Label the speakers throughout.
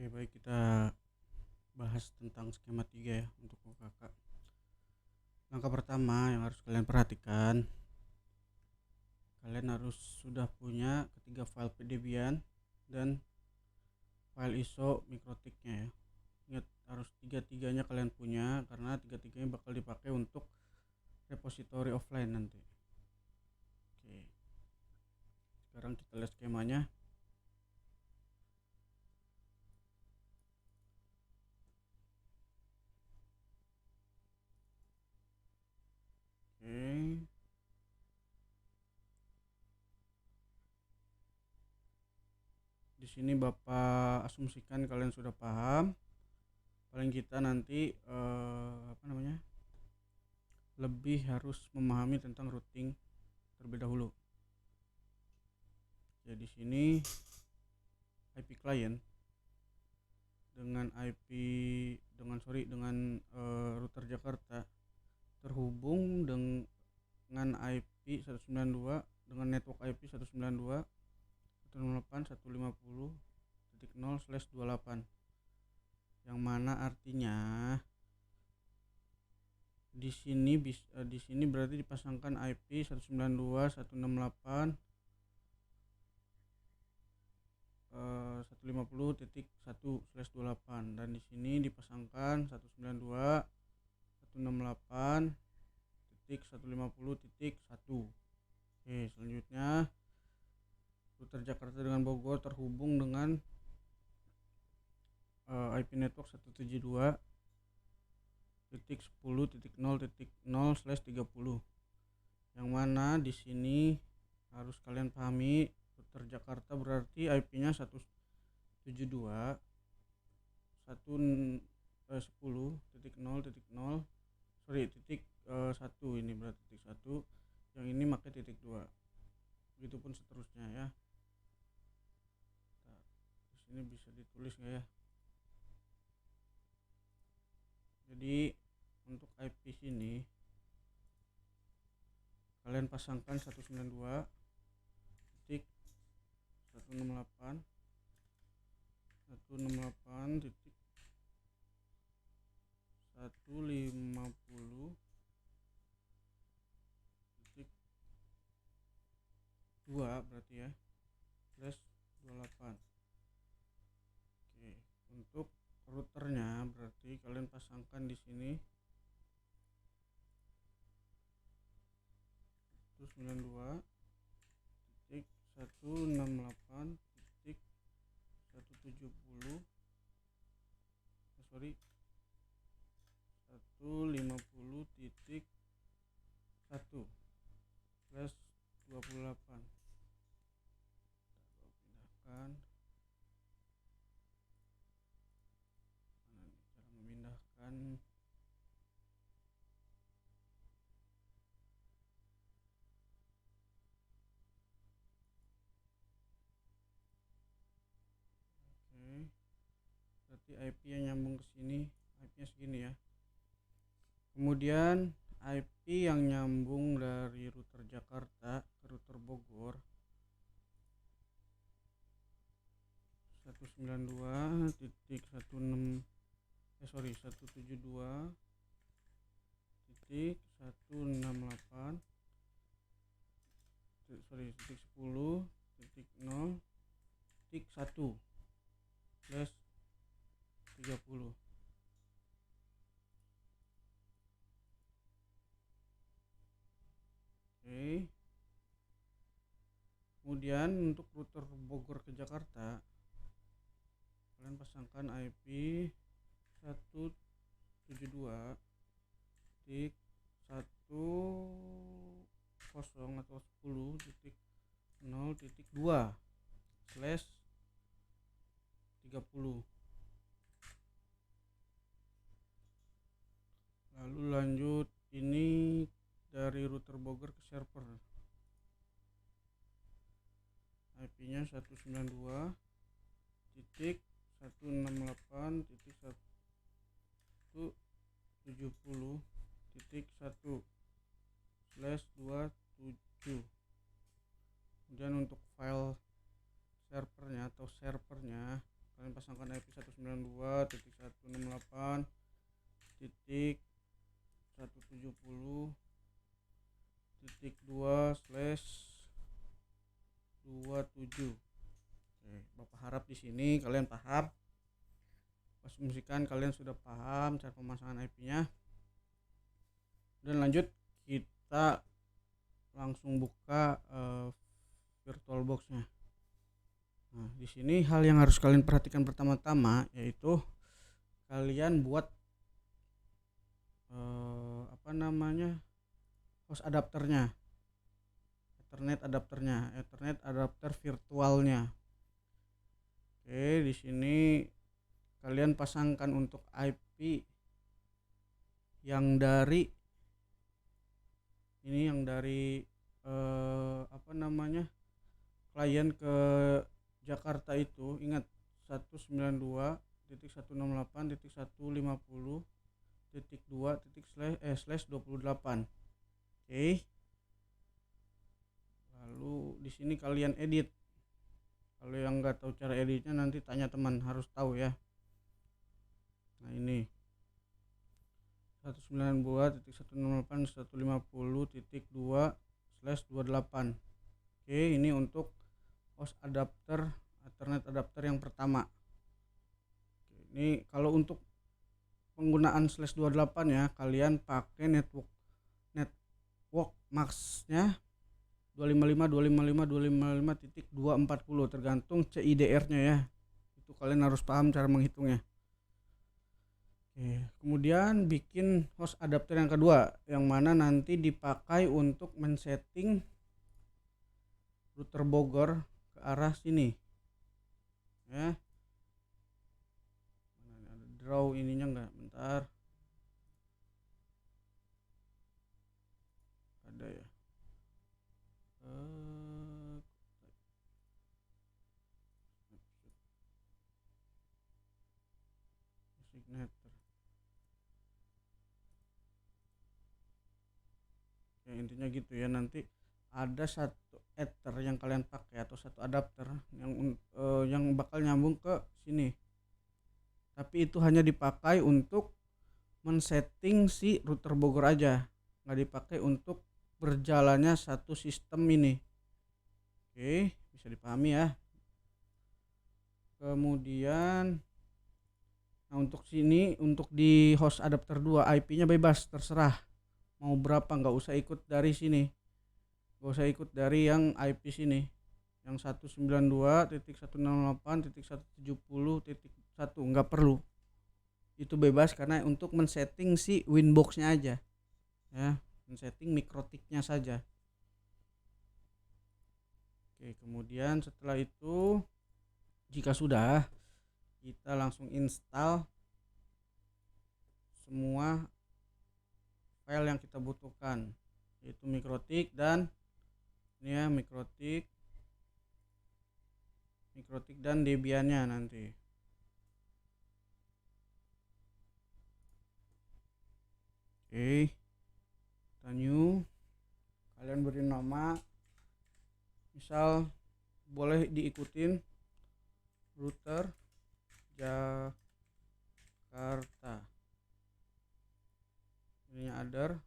Speaker 1: Oke, baik kita bahas tentang skema 3 ya untuk UKK. Langkah pertama yang harus kalian perhatikan, kalian harus sudah punya ketiga file PDB-an dan file ISO mikrotiknya ya. Ingat harus tiga-tiganya kalian punya karena tiga-tiganya bakal dipakai untuk repository offline nanti. Oke. Sekarang kita lihat skemanya. Oke. Di sini Bapak asumsikan kalian sudah paham. Paling kita nanti lebih harus memahami tentang routing terlebih dahulu. Ya di sini IP client dengan router Jakarta terhubung dengan IP 192 dengan network IP 192.168.150.0/28 yang mana artinya di sini berarti dipasangkan IP 192.168.150.1/28 dan di sini dipasangkan 192.168.150.1. Oke, selanjutnya router Jakarta dengan Bogor terhubung dengan IP network 172.10.0.0/30 yang mana di sini harus kalian pahami router Jakarta berarti IP-nya 172.10.0.0 ini berarti titik 1, yang ini pakai titik 2. Begitupun seterusnya ya. Nah, di sini bisa ditulis nggak ya? Jadi untuk IP sini kalian pasangkan 168.168.150.2 berarti ya /28. Oke, untuk routernya berarti kalian pasangkan di sini 150.170.150.1/28. Pindahkan. Mana nih cara memindahkan? Oke. Berarti IP yang nyambung ke sini, IP-nya segini ya. Kemudian IP yang nyambung dari router Jakarta ke router Bogor 172.10.0.1/30. Oke. Kemudian untuk router Bogor ke Jakarta kalian pasangkan IP 172.10 atau 10.0.2/30. Lalu lanjut ini dari router Bogor ke server, IP-nya 192.170.1/27. Kemudian untuk file servernya kalian pasangkan IP 192.168.2/27. Oke, Bapak harap di sini kalian paham. Asumsikan kalian sudah paham cara pemasangan IP-nya. Dan lanjut, kita langsung buka VirtualBox-nya. Nah, di sini hal yang harus kalian perhatikan pertama-tama yaitu kalian buat host adapternya, Ethernet adapter virtualnya. Oke, di sini kalian pasangkan untuk IP yang dari klien ke Jakarta itu, ingat 192.168.150.2/28. Oke. Lalu di sini kalian edit. Kalau yang nggak tahu cara editnya nanti tanya teman, harus tahu ya. Nah, ini 192.168.150.2/28. Oke, ini untuk host adapter Ethernet adapter yang pertama. Oke, ini kalau untuk penggunaan /28 ya, kalian pakai network max-nya 255.255.255.240 tergantung CIDR-nya ya. Itu kalian harus paham cara menghitungnya. Oke, kemudian bikin host adapter yang kedua yang mana nanti dipakai untuk men-setting router Bogor ke arah sini. Ya. Ada draw ininya enggak? Bentar. Ada ya. Signature. Ya, intinya gitu ya, nanti ada satu ether yang kalian pakai atau satu adapter yang bakal nyambung ke sini. Tapi itu hanya dipakai untuk men-setting si router Bogor aja, nggak dipakai untuk berjalannya satu sistem ini. Oke, bisa dipahami ya. Kemudian untuk sini, untuk di host adapter 2 IP-nya bebas, terserah mau berapa, nggak usah ikut dari sini, nggak usah ikut dari yang IP sini yang 192.168.170.1, nggak perlu, itu bebas karena untuk men-setting si Winbox-nya aja ya, men-setting mikrotiknya saja. Oke, kemudian setelah itu jika sudah, kita langsung install semua file yang kita butuhkan, yaitu mikrotik dan ini ya, mikrotik dan Debian-nya nanti. Oke, kita new, kalian beri nama, misal boleh diikutin router Jakarta, ininya other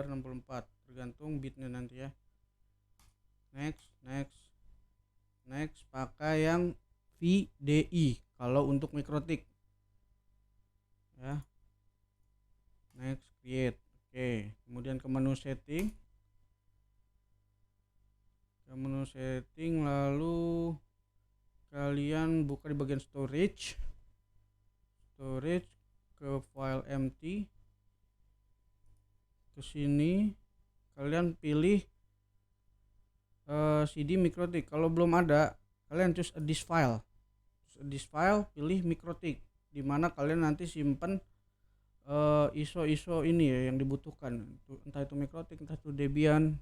Speaker 1: 64, tergantung bitnya nanti ya. Next pakai yang VDI kalau untuk mikrotik ya. Next create. Oke, kemudian ke menu setting, lalu kalian buka di bagian storage ke file empty, ke sini kalian pilih CD mikrotik. Kalau belum ada, kalian choose this file, pilih mikrotik, dimana kalian nanti simpen ISO ini ya yang dibutuhkan, entah itu mikrotik, entah itu Debian,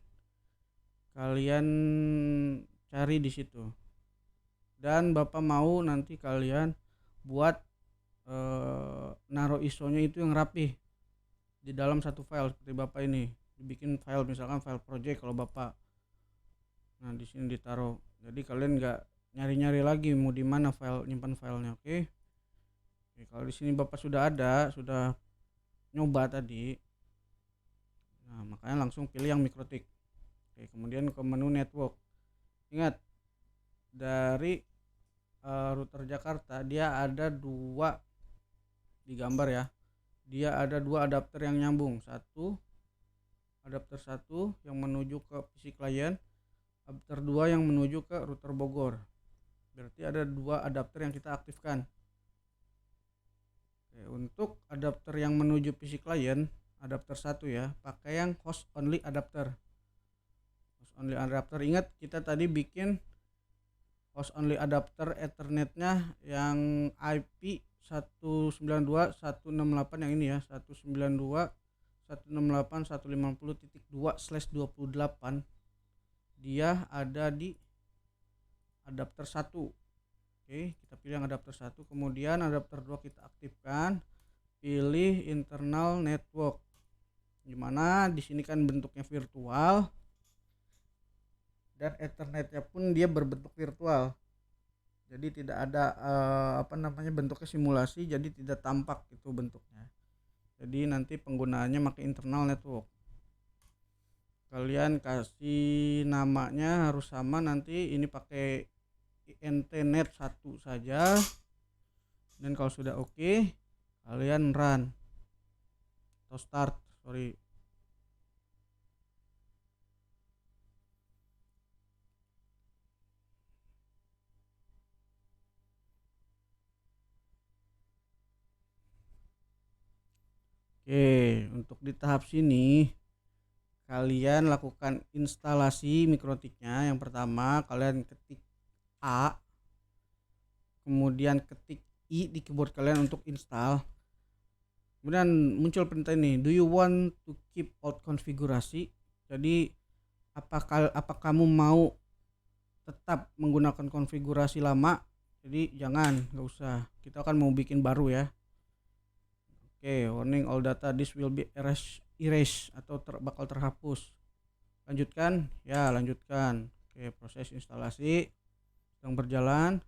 Speaker 1: kalian cari di situ. Dan Bapak mau nanti kalian buat naruh ISO-nya itu yang rapih di dalam satu file seperti Bapak ini, dibikin file misalkan file project kalau Bapak. Nah, di sini ditaruh. Jadi kalian nggak nyari-nyari lagi mau di mana file nyimpan filenya. Oke. Oke, kalau di sini Bapak sudah ada, sudah nyoba tadi. Nah, makanya langsung pilih yang MikroTik. Oke, kemudian ke menu network. Ingat, dari router Jakarta dia ada dua di gambar ya. Dia ada dua adapter yang nyambung. Adapter satu yang menuju ke PC client, adapter 2 yang menuju ke router Bogor. Berarti ada dua adapter yang kita aktifkan. Oke, untuk adapter yang menuju PC client, adapter 1 ya, pakai yang host only adapter. Host only adapter, ingat kita tadi bikin host only adapter ethernetnya yang IP 192.168 yang ini ya, 192.168.150.2/28. Dia ada di adapter 1. Oke, kita pilih yang adapter 1, kemudian adapter 2 kita aktifkan, pilih internal network. Gimana? Di sini kan bentuknya virtual dan ethernetnya pun dia berbentuk virtual. Jadi tidak ada bentuknya simulasi, jadi tidak tampak itu bentuknya. Jadi nanti penggunaannya pakai internal network. Kalian kasih namanya harus sama, nanti ini pakai intnet 1 saja. Dan kalau sudah oke, kalian run atau start, sorry. Oke, untuk di tahap sini kalian lakukan instalasi MikroTiknya. Yang pertama kalian ketik A, kemudian ketik I di keyboard kalian untuk install. Kemudian muncul perintah ini, do you want to keep out konfigurasi? Jadi apa kamu mau tetap menggunakan konfigurasi lama? Jadi jangan, nggak usah, kita kan mau bikin baru ya. Oke, warning all data this will be erased atau bakal terhapus. Lanjutkan, ya lanjutkan. Oke, proses instalasi sedang berjalan.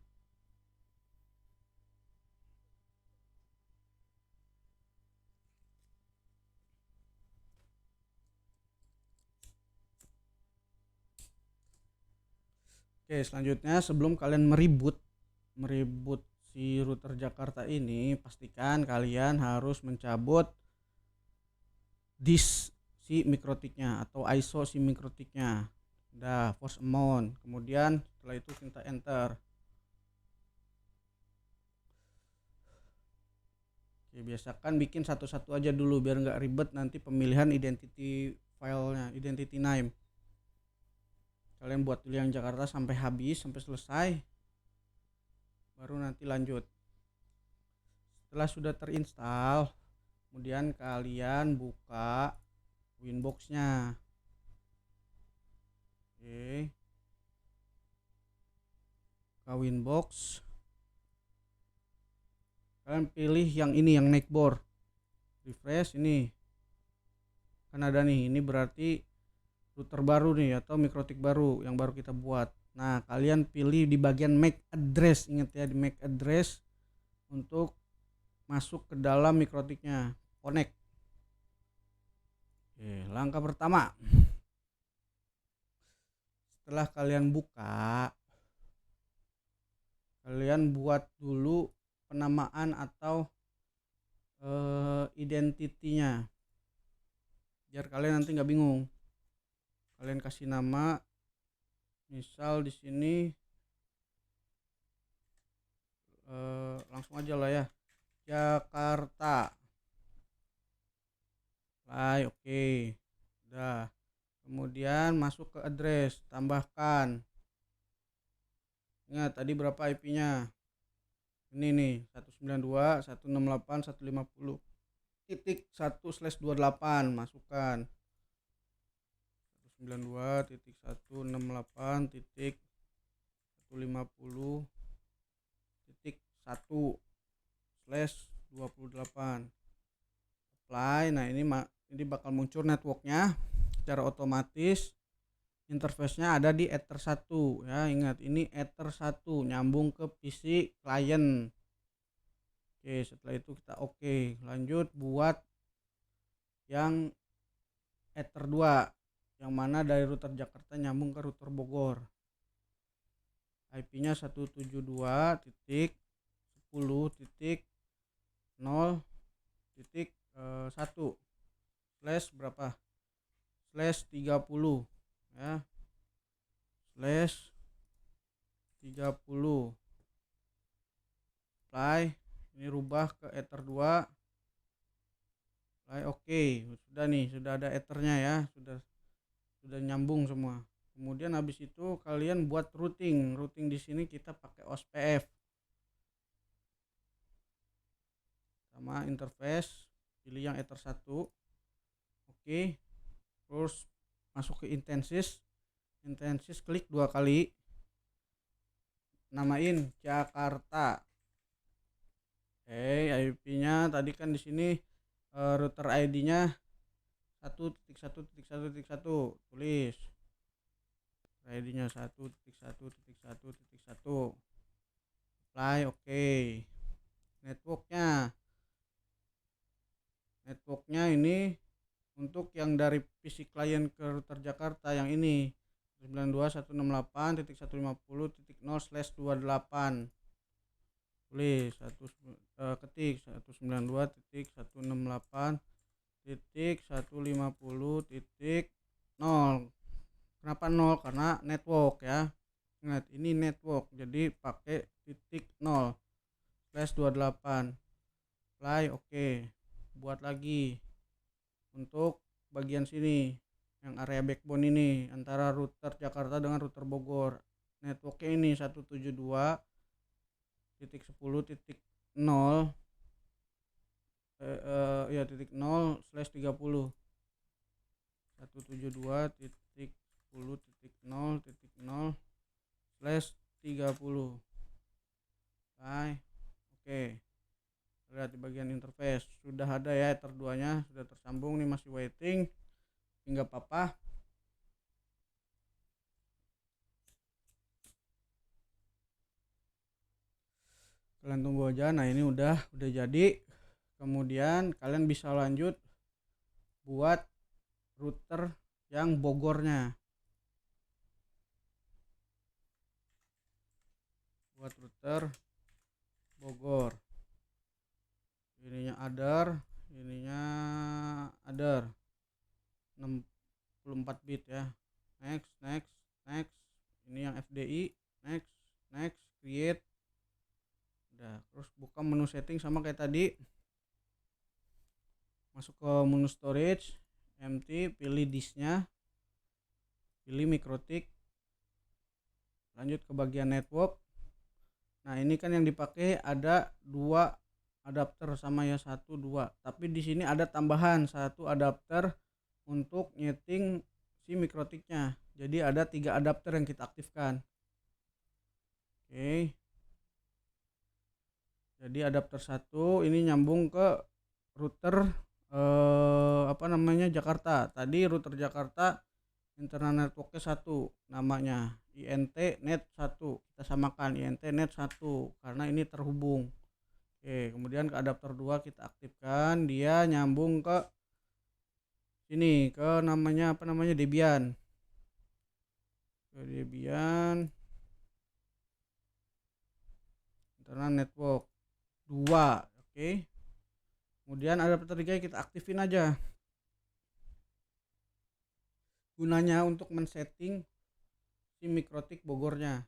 Speaker 1: Oke, selanjutnya sebelum kalian meribut si router Jakarta ini, pastikan kalian harus mencabut disk si MikroTiknya atau ISO si MikroTiknya. Udah, force amount. Kemudian setelah itu kita enter. Oke, biasakan bikin satu-satu aja dulu biar nggak ribet nanti pemilihan identity filenya, identity name. Kalian buat dulu yang Jakarta sampai habis, sampai selesai, baru nanti lanjut. Setelah sudah terinstall, kemudian kalian buka Winbox-nya. Oke, ke Winbox, kalian pilih yang ini, yang Neckboard. Refresh, ini kan ada nih, ini berarti router baru nih atau MikroTik baru yang baru kita buat. Nah, kalian pilih di bagian MAC address, ingat ya, di MAC address untuk masuk ke dalam MikroTiknya, connect. Oke, langkah pertama, setelah kalian buka, kalian buat dulu penamaan atau identitinya biar kalian nanti nggak bingung. Kalian kasih nama, misal di sini langsung aja lah ya, Jakarta. Oke, udah. Kemudian masuk ke address, tambahkan. Ingat tadi berapa IP-nya? Ini nih, 192.168.150.1/28, masukkan 192.168.1/28. Apply. Nah, ini bakal muncul networknya secara otomatis. interface-nya ada di Ether 1 ya. Ingat, ini Ether 1 nyambung ke PC klien. Oke, setelah itu kita lanjut buat yang Ether 2 yang mana dari router Jakarta nyambung ke router Bogor. IP-nya 172.10.0.1 slash berapa? Slash 30 ya. Slash 30 apply. Ini rubah ke Ether 2. Sudah nih, sudah ada ethernya ya, sudah nyambung semua. Kemudian habis itu kalian buat routing di sini kita pakai OSPF sama interface, pilih yang Ether 1. Terus masuk ke Intensys, klik 2 kali, namain Jakarta. IP-nya tadi kan di sini router ID-nya 1.1.1.1, tulis ID-nya 1.1.1.1, apply. Networknya ini untuk yang dari PC klien ke router Jakarta yang ini 92.168.150.0/28, tulis ketik 192.168.150.0. Kenapa 0? Karena network ya. Ingat, ini network, jadi pakai titik 0/28. Apply. Buat lagi untuk bagian sini yang area backbone ini antara router Jakarta dengan router Bogor. Networknya ini 172.10.0 0/30. 172.10.0.0/30. Lihat di bagian interface sudah ada ya, Ether 2 nya sudah tersambung nih, masih waiting, enggak apa-apa. Kalian tunggu aja. Nah, ini udah jadi. Kemudian kalian bisa lanjut buat router yang Bogornya. Buat router Bogor. Ininya other 64 bit ya. Next. Ini yang FDI, next, create. Udah, terus buka menu setting sama kayak tadi. Masuk ke menu storage, empty, pilih disknya, pilih MikroTik, lanjut ke bagian network. Nah, ini kan yang dipakai ada 2 adapter sama ya, 1, 2. Tapi di sini ada tambahan 1 adapter untuk nyeting si MikroTiknya. Jadi ada 3 adapter yang kita aktifkan. Jadi adapter 1 ini nyambung ke router Jakarta. Tadi router Jakarta internal networknya 1, namanya INT net 1. Kita samakan INT net 1 karena ini terhubung. Kemudian ke adapter 2 kita aktifkan, dia nyambung ke sini, ke Debian. Debian internal network 2. Kemudian adapter 3 kita aktifin aja. Gunanya untuk men-setting si MikroTik Bogornya.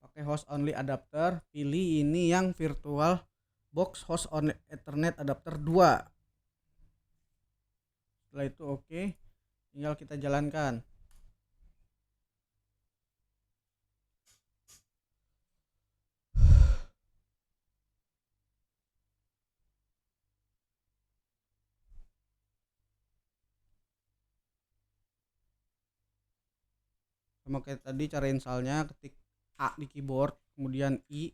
Speaker 1: Pakai host only adapter, pilih ini yang virtual box host on Ethernet adapter 2. Setelah itu tinggal kita jalankan. Sama kayak tadi cara installnya, ketik A di keyboard, kemudian I.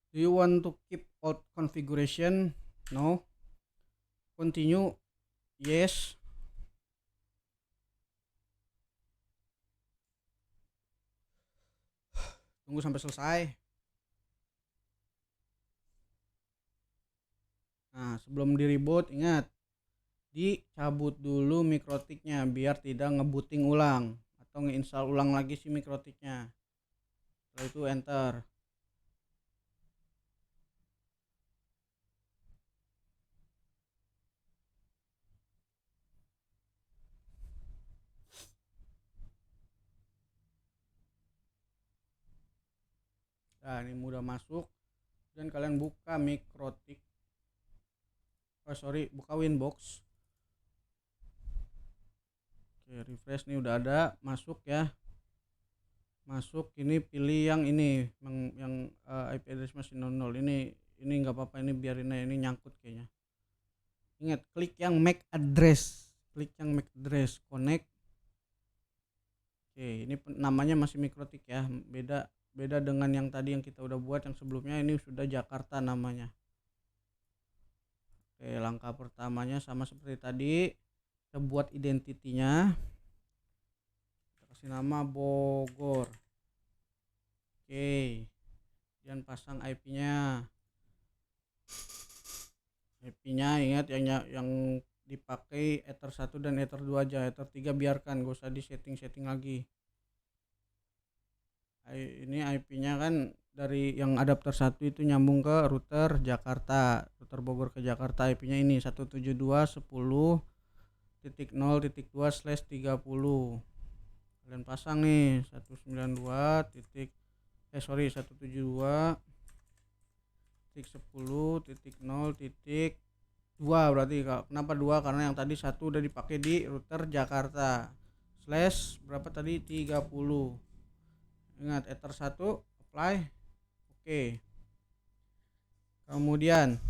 Speaker 1: Do you want to keep old configuration? No. Continue? Yes. tunggu sampai selesai. Nah, sebelum di reboot ingat dicabut dulu mikrotiknya biar tidak ngebooting ulang atau ngeinstall ulang lagi si mikrotiknya. Setelah itu enter. Nah, ini udah masuk dan kalian buka mikrotik. Buka Winbox. Oke, refresh nih udah ada, masuk ya. Masuk ini pilih yang ini yang IP address masih 00. Ini nggak apa-apa, ini biarin aja, ini nyangkut kayaknya. Ingat klik yang MAC address, connect. Oke, ini namanya masih mikrotik ya, beda dengan yang tadi yang kita udah buat yang sebelumnya. Ini sudah Jakarta namanya. Oke, langkah pertamanya sama seperti tadi, kita buat identitinya, kita kasih nama Bogor. Oke, dan pasang IP-nya. Ingat yang dipakai Ether 1 dan Ether 2 aja. Ether 3 biarkan, gak usah di setting lagi. Ini IP-nya kan dari yang adapter 1 itu nyambung ke router Jakarta, router Bogor ke Jakarta. IP-nya ini 172.10.0.2/30. Kalian pasang nih 172.10.0.2 berarti. Kenapa 2? Karena yang tadi 1 udah dipakai di router Jakarta. Berapa tadi? 30. Ingat Ether 1 apply. Oke. Kemudian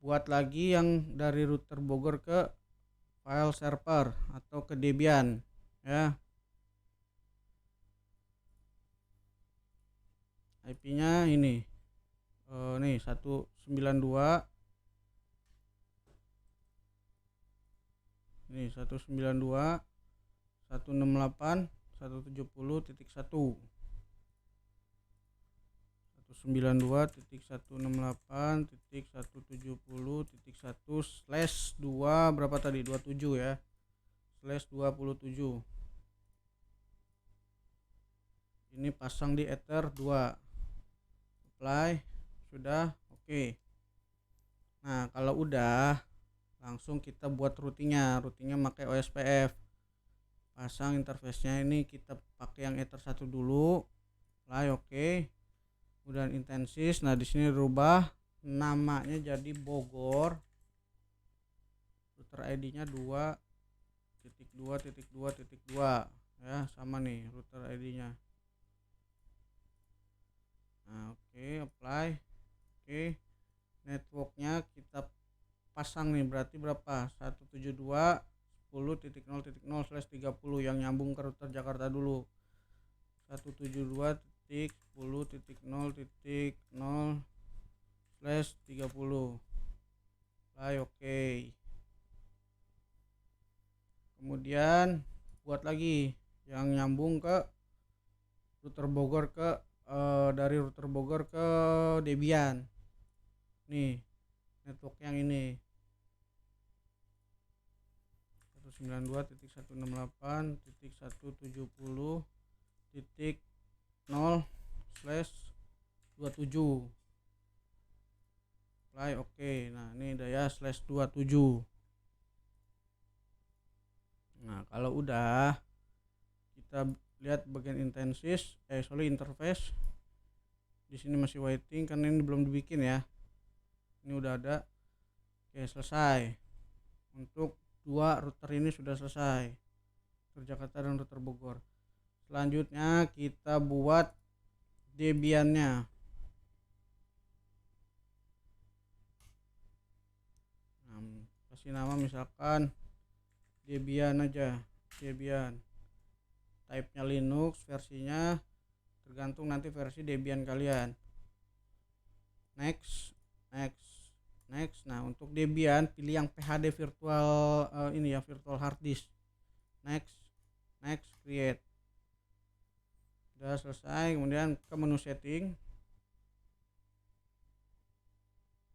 Speaker 1: buat lagi yang dari router Bogor ke file server atau ke Debian ya. IP-nya ini nih 192 ini 192.168.170.1 192.168.170.1/2 berapa tadi? 27 ya. /27. Ini pasang di Ether 2. Apply. Sudah. Oke. Nah, kalau udah langsung kita buat routingnya pakai OSPF. Pasang interface-nya ini kita pakai yang Ether 1 dulu. Apply. Oke. Kemudian intensis. Nah, di sini rubah namanya jadi Bogor. Router ID-nya 2.2.2.2 ya, sama nih router ID-nya. Nah, oke, apply. Oke. Networknya kita pasang nih, berarti berapa? 172.10.0.0/30 yang nyambung ke router Jakarta dulu. 172.10.0.0/30. Oke. Kemudian buat lagi yang nyambung ke router Bogor dari router Bogor ke Debian. Nih, network yang ini 192.168.170.0/27. Oke. Nah, ini udah ya /27. Nah, kalau udah kita lihat bagian interface. Di sini masih waiting karena ini belum dibikin ya. Ini udah ada. Oke, selesai. Untuk 2 router ini sudah selesai. Router Jakarta dan router Bogor. Selanjutnya kita buat Debian-nya. Nah, kasih nama misalkan Debian aja. Debian. Type-nya Linux, versinya tergantung nanti versi Debian kalian. Next. Nah, untuk Debian pilih yang PHD virtual virtual hard disk. Next, create. Udah selesai, kemudian ke menu setting,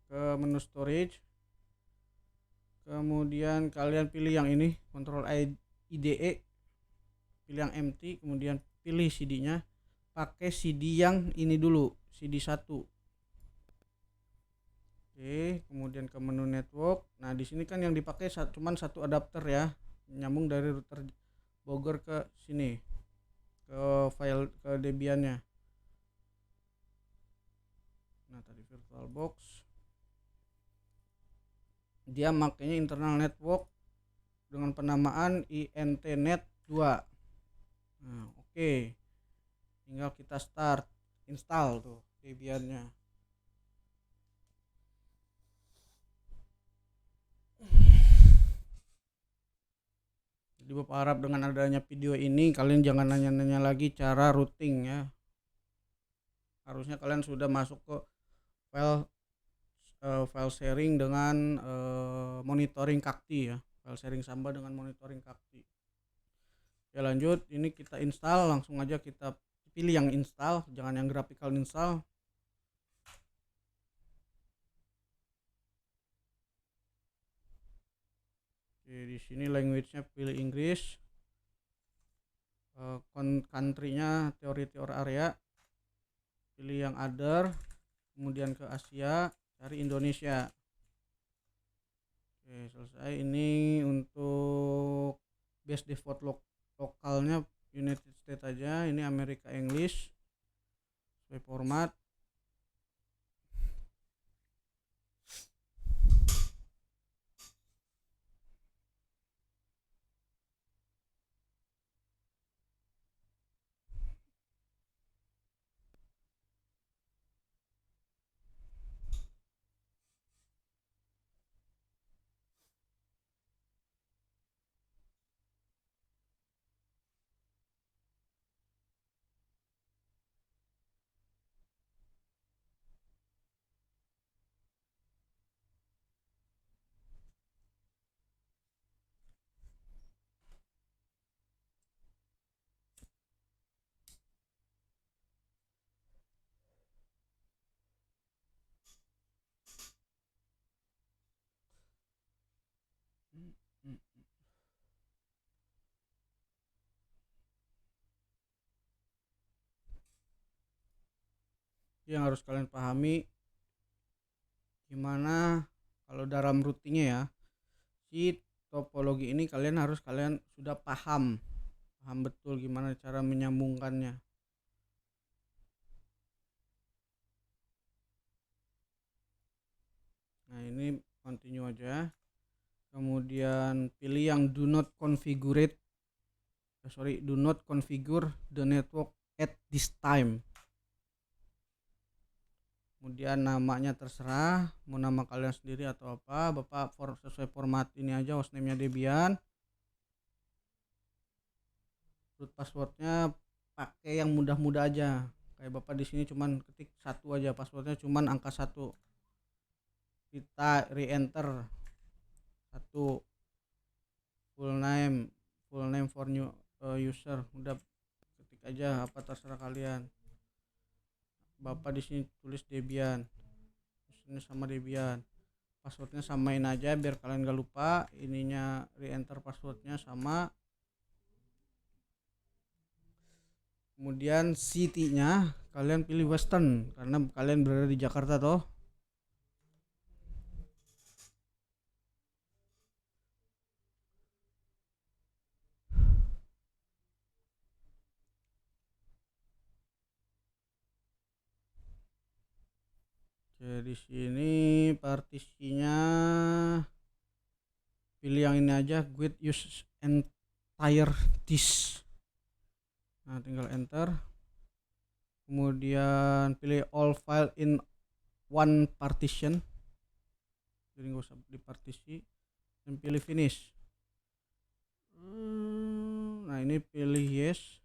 Speaker 1: ke menu storage, kemudian kalian pilih yang ini, Control IDE, pilih yang empty, kemudian pilih CD-nya, pakai CD yang ini dulu, CD 1. Oke, kemudian ke menu network. Nah, di sini kan yang dipakai cuman satu adapter ya, nyambung dari router Bogor ke sini, ke file ke Debian-nya. Nah, tadi VirtualBox dia makanya internal network dengan penamaan intnet 2. Nah, oke. Tinggal kita start install tuh Debian-nya. Jadi Bapak harap dengan adanya video ini kalian jangan nanya-nanya lagi cara routing ya. Harusnya kalian sudah masuk ke file sharing dengan monitoring Kakti ya. File sharing Samba dengan monitoring Kakti. Ya lanjut, ini kita install, langsung aja kita pilih yang install, jangan yang graphical install. Oke, di sini language-nya pilih Inggris. Country-nya teori area. Pilih yang other, kemudian ke Asia, cari Indonesia. Oke, selesai. Ini untuk base default lokalnya United States aja, ini Amerika English. Sesuai format. Yang harus kalian pahami gimana kalau dalam routingnya ya, si topologi ini kalian sudah paham betul gimana cara menyambungkannya. Nah, ini continue aja, kemudian pilih yang do not configure the network at this time. Kemudian namanya terserah, mau nama kalian sendiri atau apa. Bapak sesuai format ini aja, hostname-nya Debian. Root passwordnya pakai yang mudah-mudah aja. Kayak Bapak di sini cuman ketik 1 aja, passwordnya cuman angka 1. Kita re-enter 1. Full name for new user. Udah ketik aja apa terserah kalian. Bapak di sini tulis Debian, ini sama Debian, passwordnya samain aja biar kalian gak lupa. Ininya re-enter passwordnya sama. Kemudian city-nya kalian pilih Western karena kalian berada di Jakarta toh. Jadi sini partisinya pilih yang ini aja, Git use entire disk. Nah, tinggal enter. Kemudian pilih all file in one partition. Jadi nggak usah dipartisi. Dan pilih finish. Nah, ini pilih yes.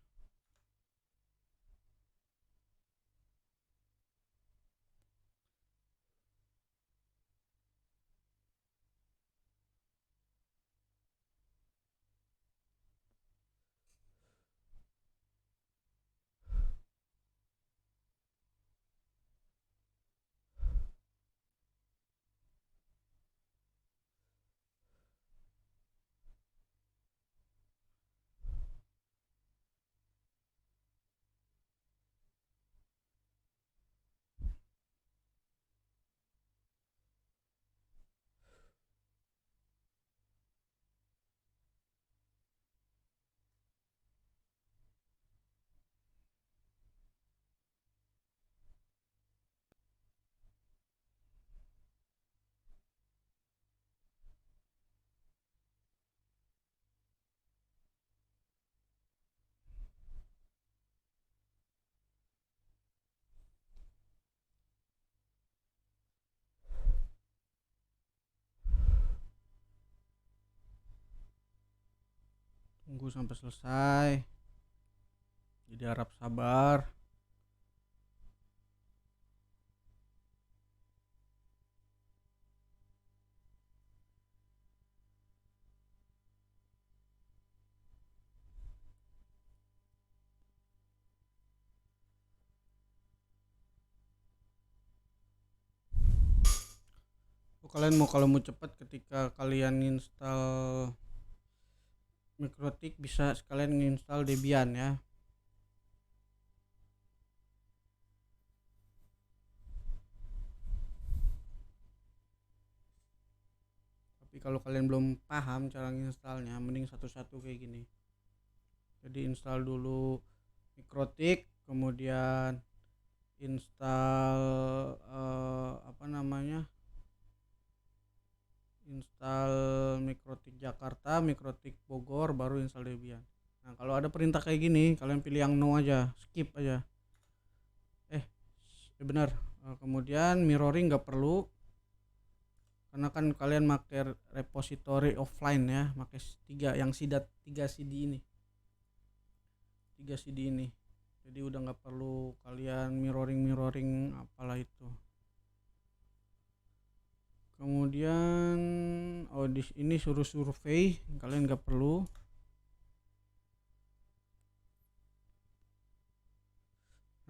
Speaker 1: tunggu sampai selesai, jadi harap sabar. Kalian kalau mau cepat, ketika kalian install Mikrotik bisa sekalian install Debian ya. Tapi kalau kalian belum paham cara installnya, mending satu-satu kayak gini. Jadi install dulu Mikrotik, kemudian install install Mikrotik Jakarta, Mikrotik Bogor, baru install Debian. Nah, kalau ada perintah kayak gini, kalian pilih yang no aja, skip aja. Benar. Kemudian mirroring nggak perlu, karena kan kalian pakai repository offline ya, pakai yang SIDAT 3 CD ini. 3 CD ini. Jadi udah nggak perlu kalian mirroring apalah itu. Kemudian di ini suruh survei, kalian nggak perlu.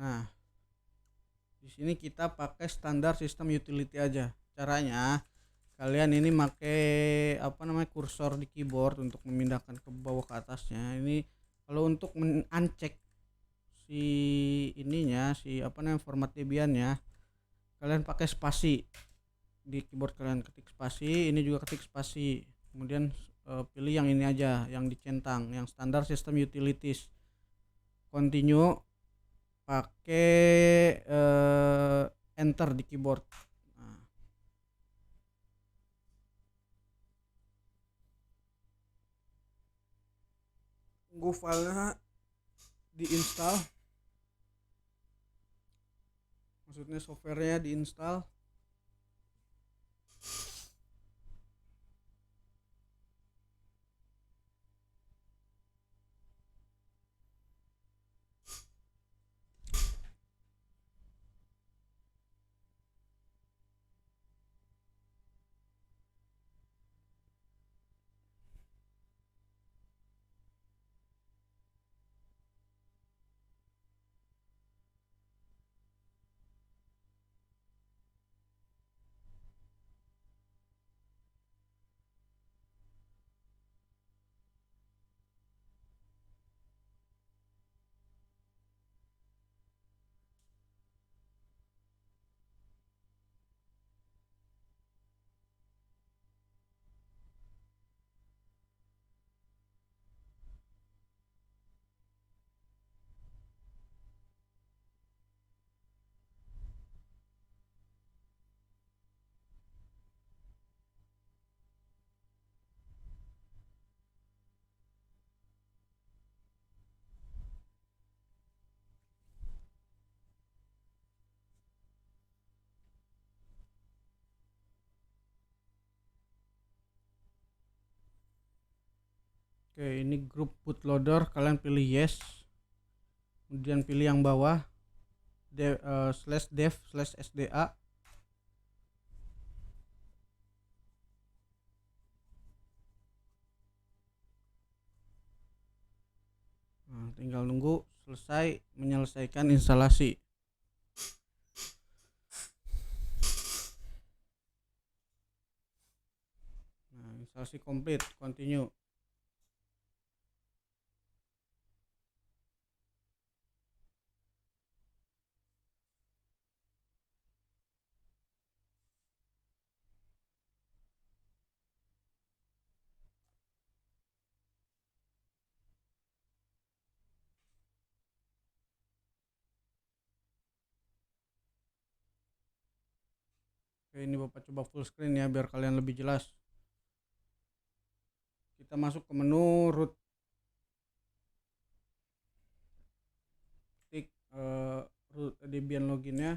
Speaker 1: Nah, di sini kita pakai standar sistem utility aja. Caranya kalian ini pakai kursor di keyboard untuk memindahkan ke bawah ke atasnya. Ini kalau untuk uncheck si ininya, format Debiannya, kalian pakai spasi di keyboard, kalian ketik spasi, ini juga ketik spasi, kemudian pilih yang ini aja, yang dicentang, yang standar system utilities, continue, pakai enter di keyboard. Tunggu filenya diinstal, maksudnya softwarenya diinstal. Oke, ini grup bootloader, kalian pilih yes, kemudian pilih yang bawah /dev/sda. Nah, tinggal nunggu selesai menyelesaikan instalasi. Nah, instalasi komplit, continue. Oke, ini Bapak coba full screen ya biar kalian lebih jelas. Kita masuk ke menu root, ketik root Debian loginnya,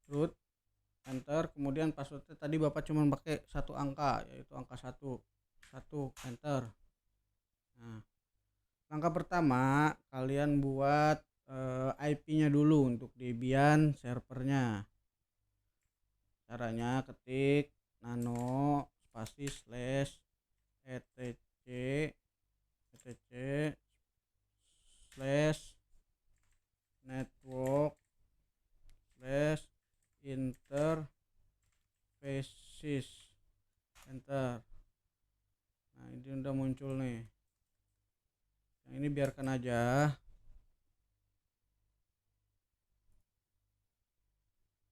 Speaker 1: root, enter, kemudian passwordnya tadi Bapak cuma pakai satu angka, yaitu angka 1, enter. Nah, Langkah pertama kalian buat IP-nya dulu untuk Debian servernya. Caranya ketik nano spasi slash etc slash network slash interfaces, enter. Nah ini udah muncul nih, yang ini biarkan aja.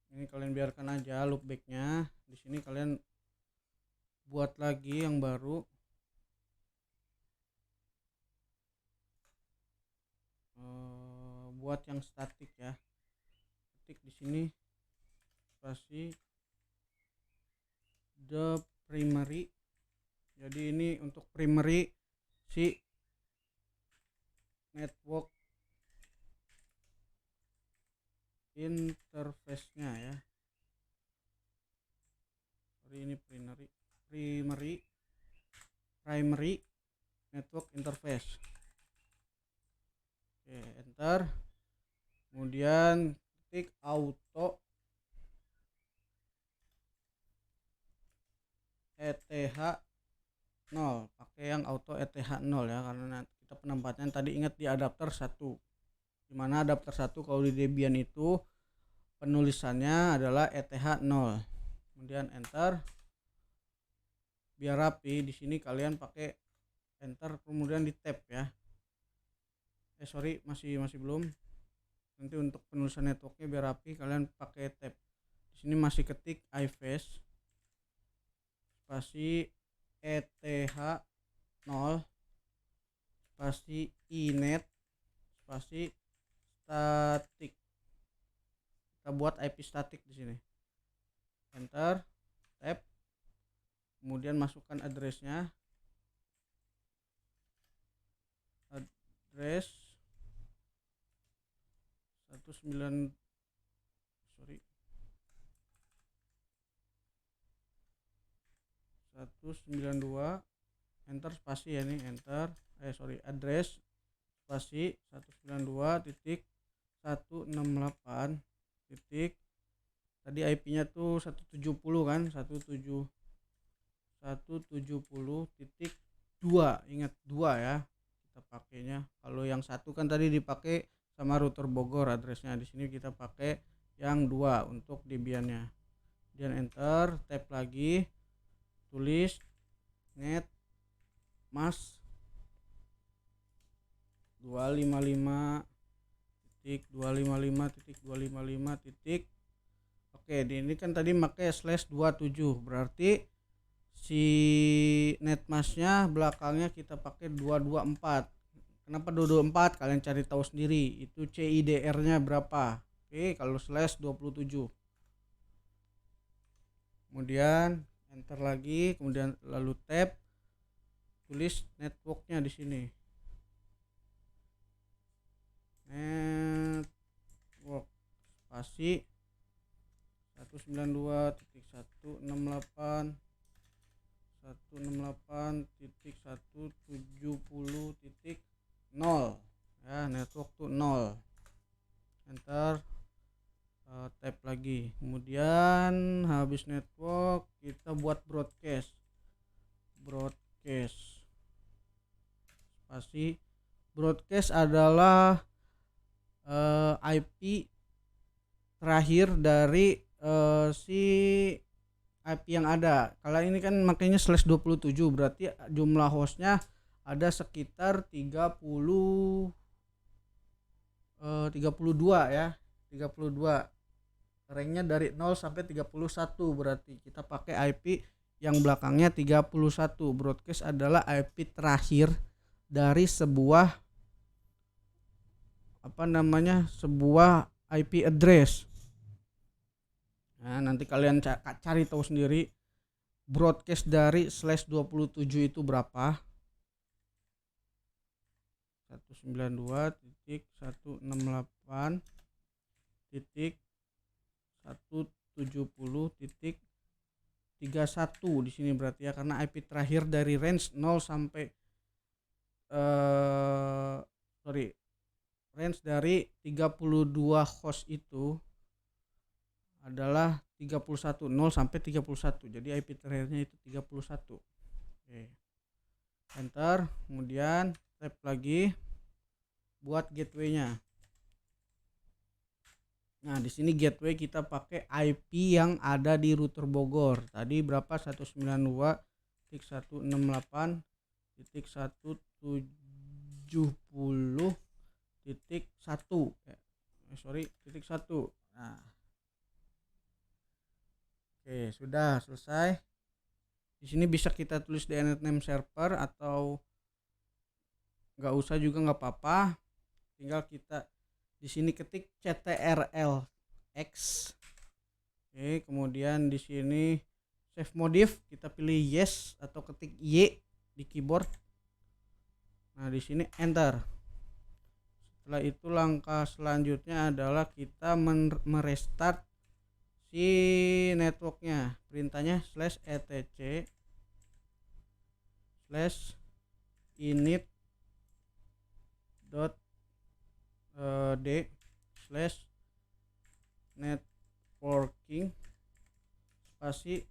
Speaker 1: Ini kalian biarkan aja loopbacknya. Di sini kalian buat lagi yang baru. Buat yang statik ya. Ketik di sini spasi the primary. Jadi ini untuk primary si network interface-nya ya. Sorry, ini primary network interface. Oke, enter. Kemudian ketik auto ETH 0, pakai yang auto ETH 0 ya, karena kita penempatan tadi ingat di adapter 1, dimana adapter 1 kalau di Debian itu penulisannya adalah ETH 0. Kemudian enter. Biar rapi di sini kalian pakai enter kemudian di tab ya. Sorry, masih belum. Nanti untuk penulisan networknya biar rapi kalian pakai tab. Di sini masih ketik iFace spasi ETH 0 spasi inet spasi statik. Kita buat IP statik di sini. Enter, tab. Kemudian masukkan addressnya. Address 192 enter spasi ya nih, enter. Address spasi 192.168 titik, tadi IP-nya tuh 170 kan, 170.2, ingat 2 ya kita pakainya. Kalau yang satu kan tadi dipakai sama router Bogor addressnya, di sini kita pakai yang 2 untuk Debiannya. Kemudian enter, tab lagi, tulis net mas 255.255.255. Oke, ini kan tadi pakai /27, berarti si netmasknya belakangnya kita pakai 224. Kenapa 224? Kalian cari tahu sendiri, itu CIDR-nya berapa. Oke, kalau /27. Kemudian enter lagi, kemudian lalu tab, tulis networknya di sini. Network spasi 192.168.170.0 ya, network tuh 0. Enter, tab lagi. Kemudian habis network kita buat broadcast spasi broadcast adalah IP terakhir dari si IP yang ada. Kalau ini kan makanya /27, berarti jumlah hostnya ada sekitar 32 ya, 32. Ranknya dari 0 sampai 31, berarti kita pakai IP yang belakangnya 31. Broadcast adalah IP terakhir dari sebuah sebuah IP address. Nah, nanti kalian cari tahu sendiri broadcast dari /27 itu berapa. 192.170.31 di sini berarti ya, karena IP terakhir dari range 0 sampai eh sorry, range dari 32 host itu adalah 31, 0 sampai 31. Jadi IP terakhirnya itu 31. Oke. Enter, kemudian tap lagi buat gateway-nya. Nah, di sini gateway kita pakai IP yang ada di router Bogor. Tadi berapa? 192.168.170.1. titik 1. Nah, oke, sudah selesai. Di sini bisa kita tulis DNS name server atau nggak usah juga nggak apa-apa. Tinggal kita di sini ketik ctrl-x. Oke, kemudian di sini save modif kita pilih yes atau ketik Y di keyboard. Nah, di sini enter. Setelah itu langkah selanjutnya adalah kita merestart si networknya. Perintahnya /etc/init d/networking spasi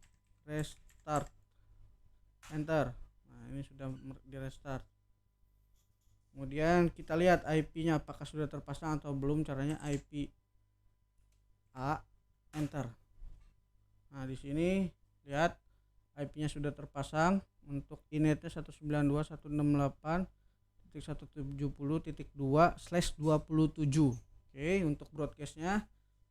Speaker 1: restart, enter. Nah, ini sudah di restart. Kemudian kita lihat IP-nya apakah sudah terpasang atau belum. Caranya IP A, enter. Nah, di sini lihat IP-nya sudah terpasang. Untuk initnya 192.168.170.2/27. Oke, untuk broadcastnya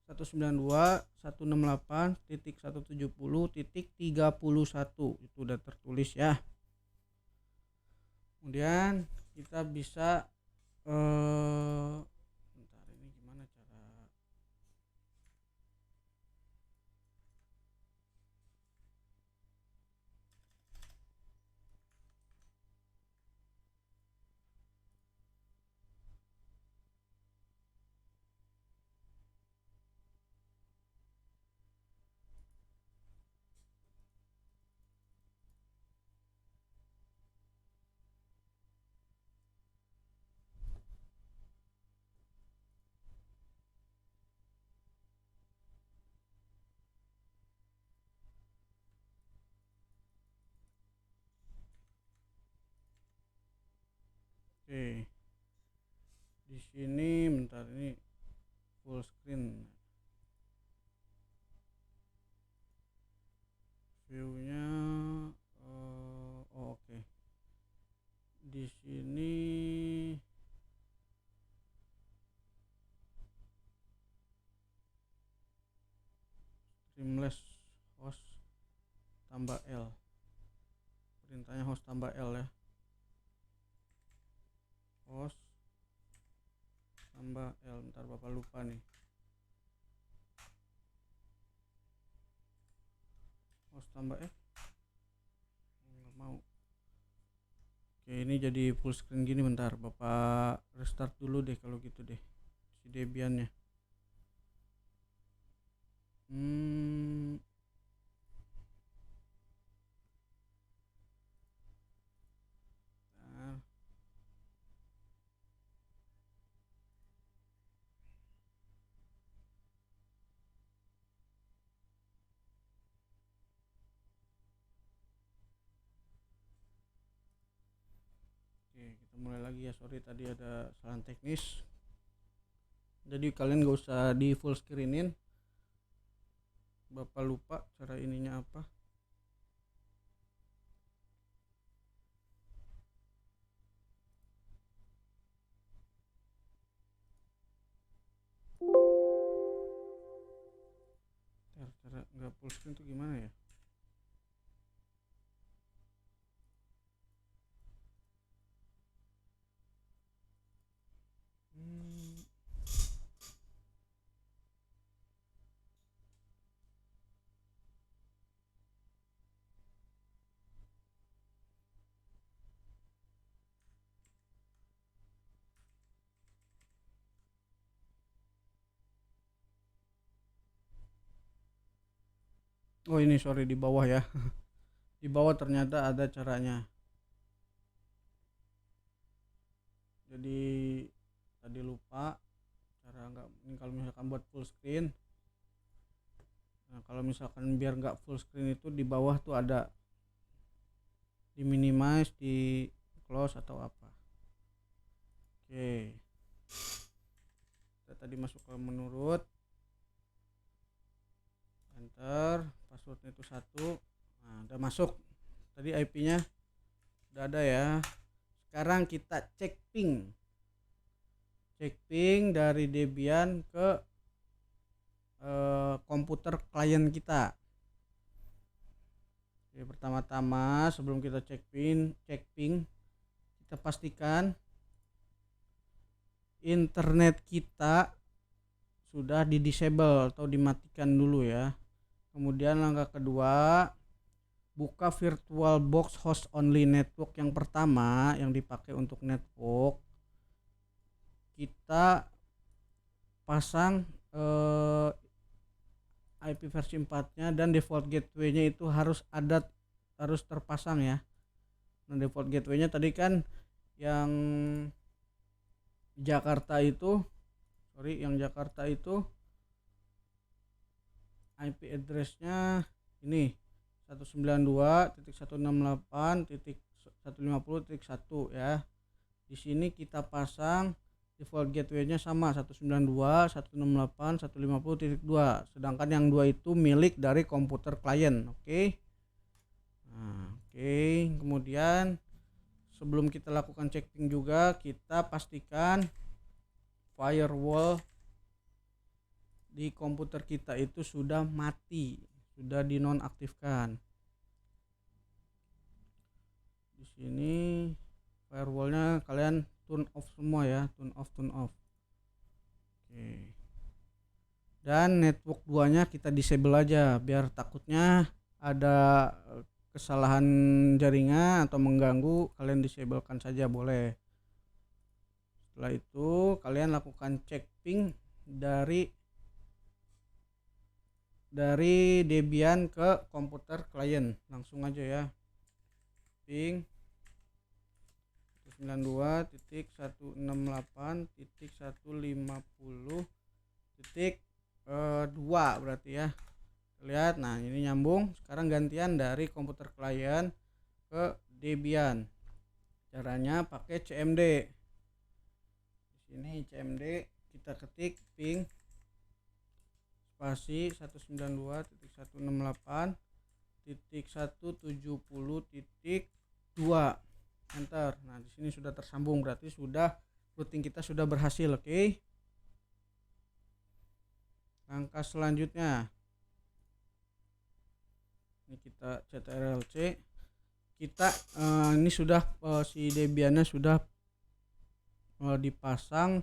Speaker 1: 192.168.170.31. Itu udah tertulis ya. Kemudian kita bisa bentar, ini gimana cara oke, di sini bentar, ini full screen view-nya. Oke. Di sini Streamless host tambah L. Perintahnya host tambah L ya. Host tambah L. Bentar, Bapak lupa nih. Host tambah F. Nggak mau. Oke, ini jadi full screen gini. Bentar, Bapak restart dulu deh kalau gitu deh si Debian-nya. Bentar. Oke, kita mulai lagi ya. Sorry tadi ada kesalahan teknis. Jadi kalian gak usah di full screenin. Bapak lupa cara ininya apa. Cara nggak full screen tuh gimana ya? Oh, ini sorry di bawah ya. Di bawah ternyata ada caranya. Jadi tadi lupa cara nggak ini kalau misalkan buat full screen. Nah, kalau misalkan biar nggak full screen itu di bawah tuh ada di minimize, di close atau apa. Oke. Kita tadi masuk ke menurut, enter, passwordnya itu 1. Nah, udah masuk. Tadi IP-nya udah ada ya. Sekarang kita cek ping. Cek ping dari Debian ke komputer klien kita. Oke, pertama-tama sebelum kita cek ping, kita pastikan internet kita sudah di disable atau dimatikan dulu ya. Kemudian langkah kedua, buka VirtualBox host only network yang pertama yang dipakai untuk network. Kita pasang IP versi 4-nya dan default gateway-nya itu harus terpasang ya. Nah, default gateway-nya tadi kan yang Jakarta itu IP address-nya ini 192.168.150.1 ya. Di sini kita pasang default gateway-nya sama 192.168.150.2. Sedangkan yang 2 itu milik dari komputer klien, oke. Nah, oke. Kemudian sebelum kita lakukan checking juga, kita pastikan firewall di komputer kita itu sudah mati, sudah dinonaktifkan. Di sini firewallnya kalian turn off semua ya, turn off. Oke. Dan network 2-nya kita disable aja biar takutnya ada kesalahan jaringan atau mengganggu, kalian disablekan saja boleh. Setelah itu kalian lakukan cek ping dari Debian ke komputer klien, langsung aja ya. Ping 192.168.150.2 berarti ya. Lihat, nah ini nyambung. Sekarang gantian dari komputer klien ke Debian. Caranya pakai cmd. Di sini cmd kita ketik ping spasi 192.168.170.2 enter. Nah, di sini sudah tersambung, berarti routing kita sudah berhasil, oke. Langkah selanjutnya ini kita ctrlc. Kita ini sudah si Debiannya sudah dipasang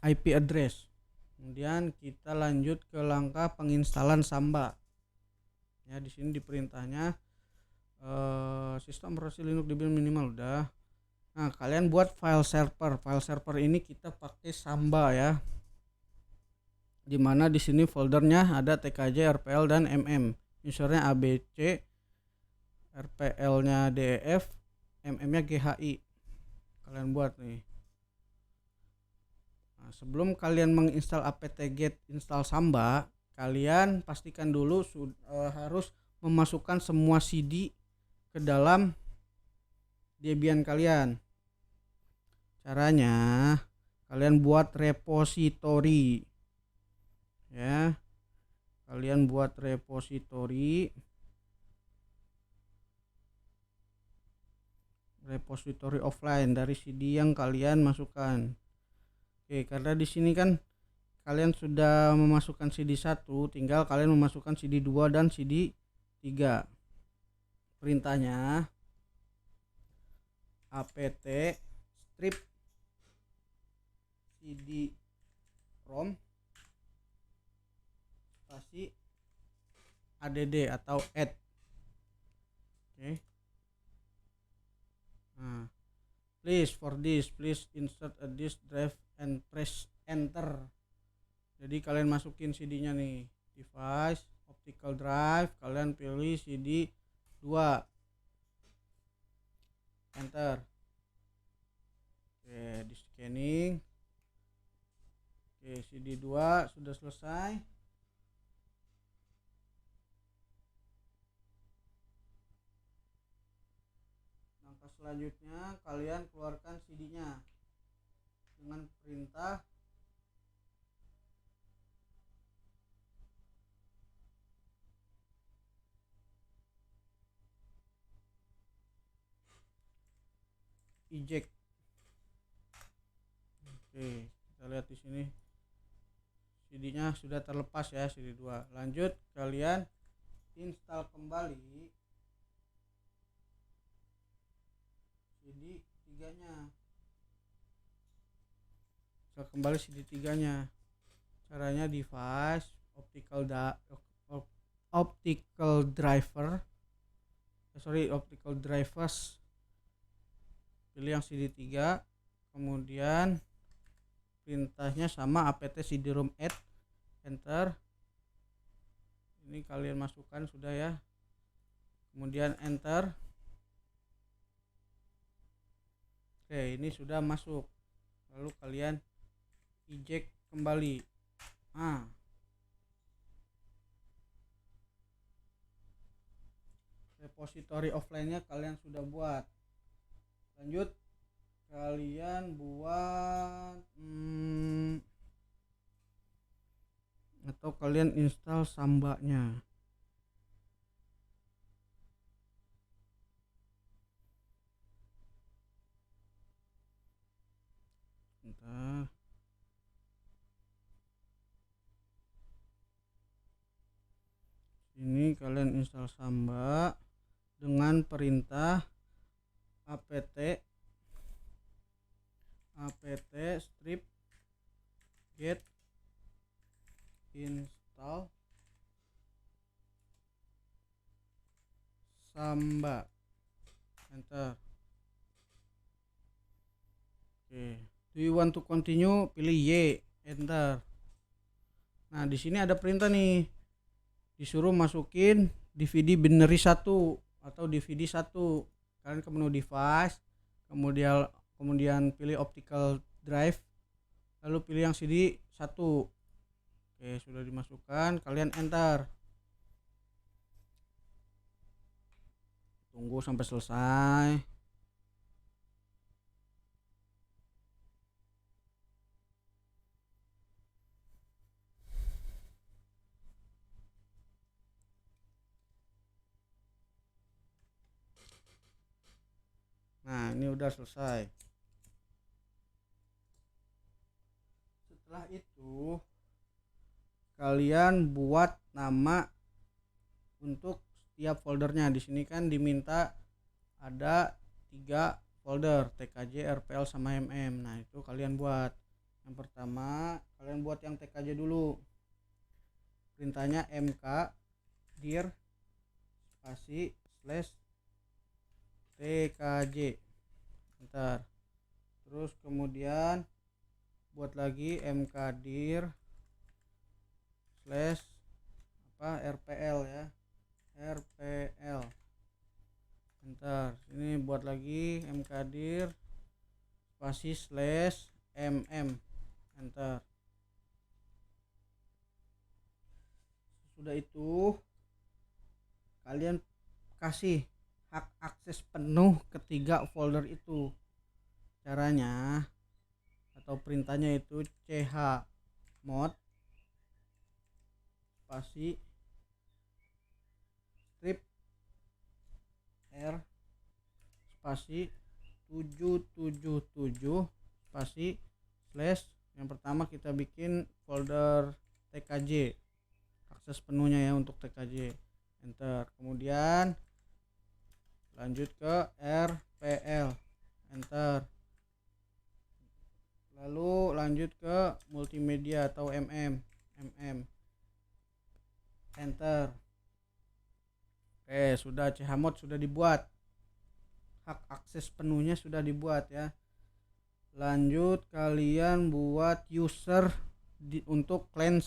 Speaker 1: IP address. Kemudian kita lanjut ke langkah penginstalan Samba. Ya, di sini di perintahnya sistem operasi Linux Debian minimal udah. Nah, kalian buat file server. File server ini kita pakai Samba ya. Dimana di sini foldernya ada TKJ, RPL dan MM. Usernya ABC, RPL-nya DEF, MM-nya GHI. Kalian buat nih. Nah, sebelum kalian menginstal apt-get install Samba, kalian pastikan dulu harus memasukkan semua CD ke dalam Debian kalian. Caranya kalian buat repository ya. Kalian buat repository offline dari CD yang kalian masukkan. Oke, karena di sini kan kalian sudah memasukkan CD 1, tinggal kalian memasukkan CD 2 dan CD 3. Perintahnya apt strip cd-rom spasi add atau add. Oke. Nah, please insert a disk drive and press enter. Jadi kalian masukin CD-nya nih, device, optical drive, kalian pilih CD 2. enter. Oke, di scanning. Oke, CD2 sudah selesai. Langkah selanjutnya kalian keluarkan CD-nya dengan perintah eject. Oke, kita lihat di sini CD-nya sudah terlepas ya, CD2. Lanjut, kalian install kembali CD3-nya. Install kembali CD3-nya. Caranya device, optical drivers. Pilih yang CD3, kemudian perintahnya sama apt cd-rom add, enter. Ini kalian masukkan sudah ya, kemudian enter. Oke, ini sudah masuk. Lalu kalian eject kembali. Repository offline-nya kalian sudah buat. Lanjut, kalian buat atau kalian install Samba-nya. Bentar. Ini kalian install Samba dengan perintah apt strip get install Samba, enter. Oke, do you want to continue, pilih Y, enter. Nah, di sini ada perintah nih, disuruh masukin DVD binary 1 atau DVD 1. Kalian ke menu device, kemudian pilih optical drive, lalu pilih yang CD 1. Oke, sudah dimasukkan, kalian enter. Tunggu sampai selesai. Nah, ini udah selesai. Setelah itu kalian buat nama untuk setiap foldernya. Di sini kan diminta ada 3 folder, TKJ, RPL sama MM. Nah, itu kalian buat. Yang pertama kalian buat yang TKJ dulu. Perintahnya mk dir spasi slash TKJ, ntar. Terus kemudian buat lagi mkdir slash RPL ya, RPL, ntar. Ini buat lagi mkdir spasi slash mm, enter. Sudah itu kalian kasih hak akses penuh ketiga folder itu. Caranya atau perintahnya itu chmod spasi strip r spasi 777 spasi slash. Yang pertama kita bikin folder TKJ, akses penuhnya ya untuk TKJ, enter. Kemudian lanjut ke RPL, enter. Lalu lanjut ke multimedia atau MM, enter. Oke, sudah, chmod sudah dibuat, hak akses penuhnya sudah dibuat ya. Lanjut kalian buat user untuk klien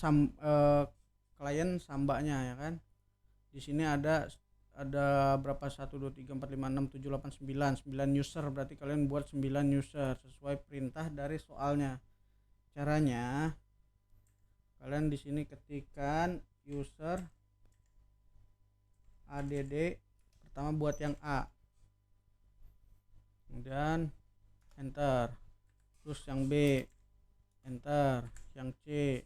Speaker 1: Sambanya ya kan. Di sini ada ada berapa, 1 2 3 4 5 6 7 8 9 user, berarti kalian buat 9 user sesuai perintah dari soalnya. Caranya kalian di sini ketikkan user add, pertama buat yang A, kemudian enter, terus yang B enter, yang C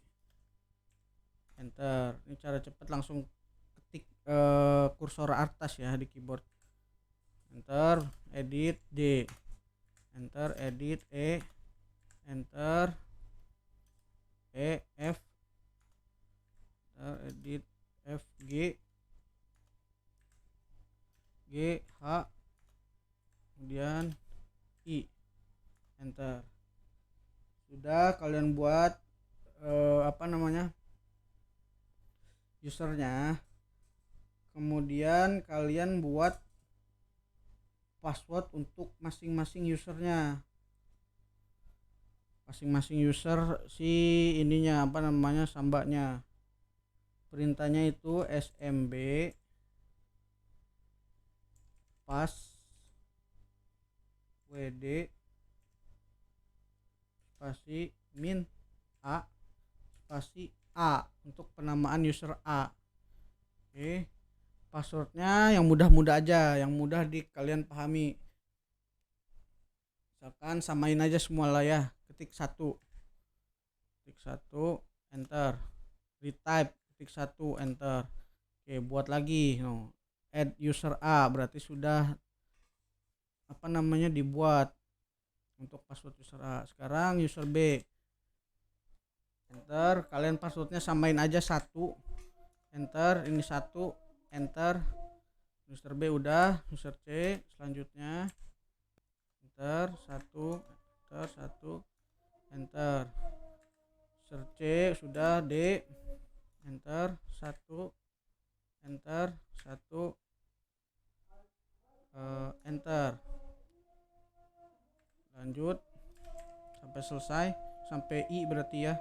Speaker 1: enter. Ini cara cepat, langsung ketik kursor atas ya di keyboard, enter, edit D, enter, edit E, enter, E, F, enter, edit F, G, G, H, kemudian I, enter. Sudah kalian buat usernya, kemudian kalian buat password untuk masing-masing usernya. Masing-masing user si ininya sambaknya. Perintahnya itu smb passwd spasi min a spasi A untuk penamaan user A. Oke, passwordnya yang mudah-mudah aja, yang mudah kalian pahami. Misalkan samain aja semua lah ya, ketik 1, enter, retype, ketik 1, enter. Oke, buat lagi, add user A, berarti sudah dibuat untuk password user A. Sekarang user B, enter, kalian passwordnya samain aja 1, enter, ini 1, enter, user B udah, user C selanjutnya, enter, 1, enter, 1, enter, user C sudah, D, enter, 1, enter, 1, enter, lanjut sampai selesai, sampai I berarti ya,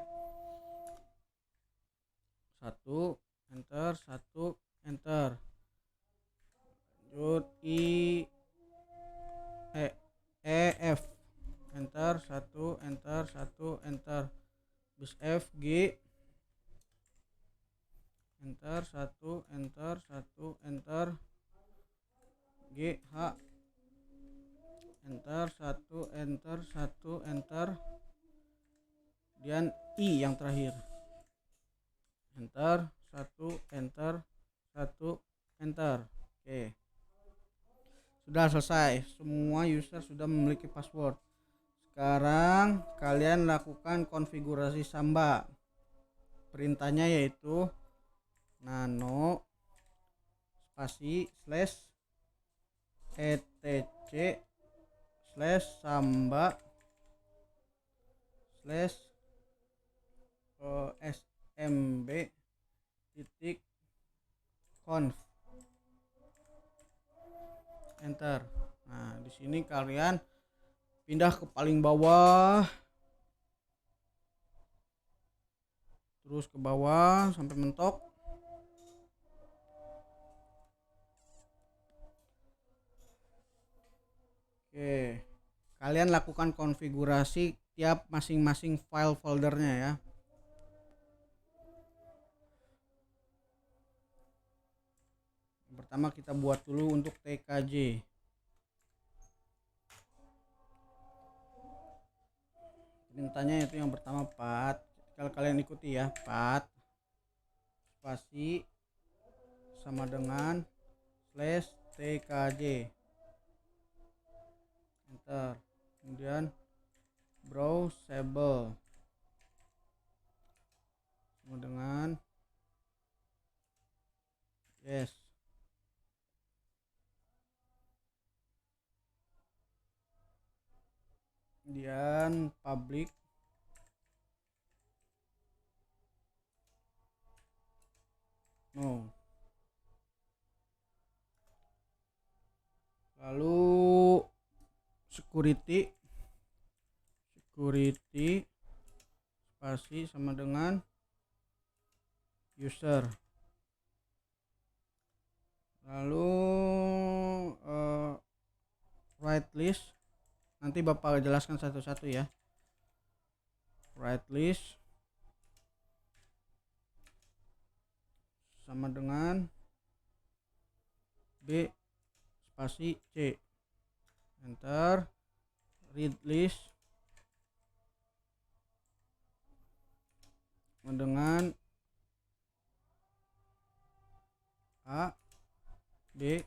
Speaker 1: 1, enter, 1, enter, lanjut I, F, enter, 1, enter, 1, enter, bis F, G, enter, 1, enter, 1, enter, G, H, enter, 1, enter, 1, enter, dan I yang terakhir, enter, 1, enter, 1, enter. Oke, sudah selesai, semua user sudah memiliki password. Sekarang kalian lakukan konfigurasi Samba. Perintahnya yaitu nano spasi slash etc slash samba slash smb titik conf, enter. Nah, di sini kalian pindah ke paling bawah, terus ke bawah sampai mentok. Oke, kalian lakukan konfigurasi tiap masing-masing file foldernya ya. Pertama kita buat dulu untuk tkj. Perintahnya itu yang pertama path, kalau kalian ikuti ya, path spasi sama dengan slash tkj, enter, kemudian browsable sama dengan yes, kemudian public no, lalu security spasi sama dengan user, Lalu write list, nanti Bapak jelaskan satu-satu ya. Write list sama dengan B spasi C, enter. Read list sama dengan A B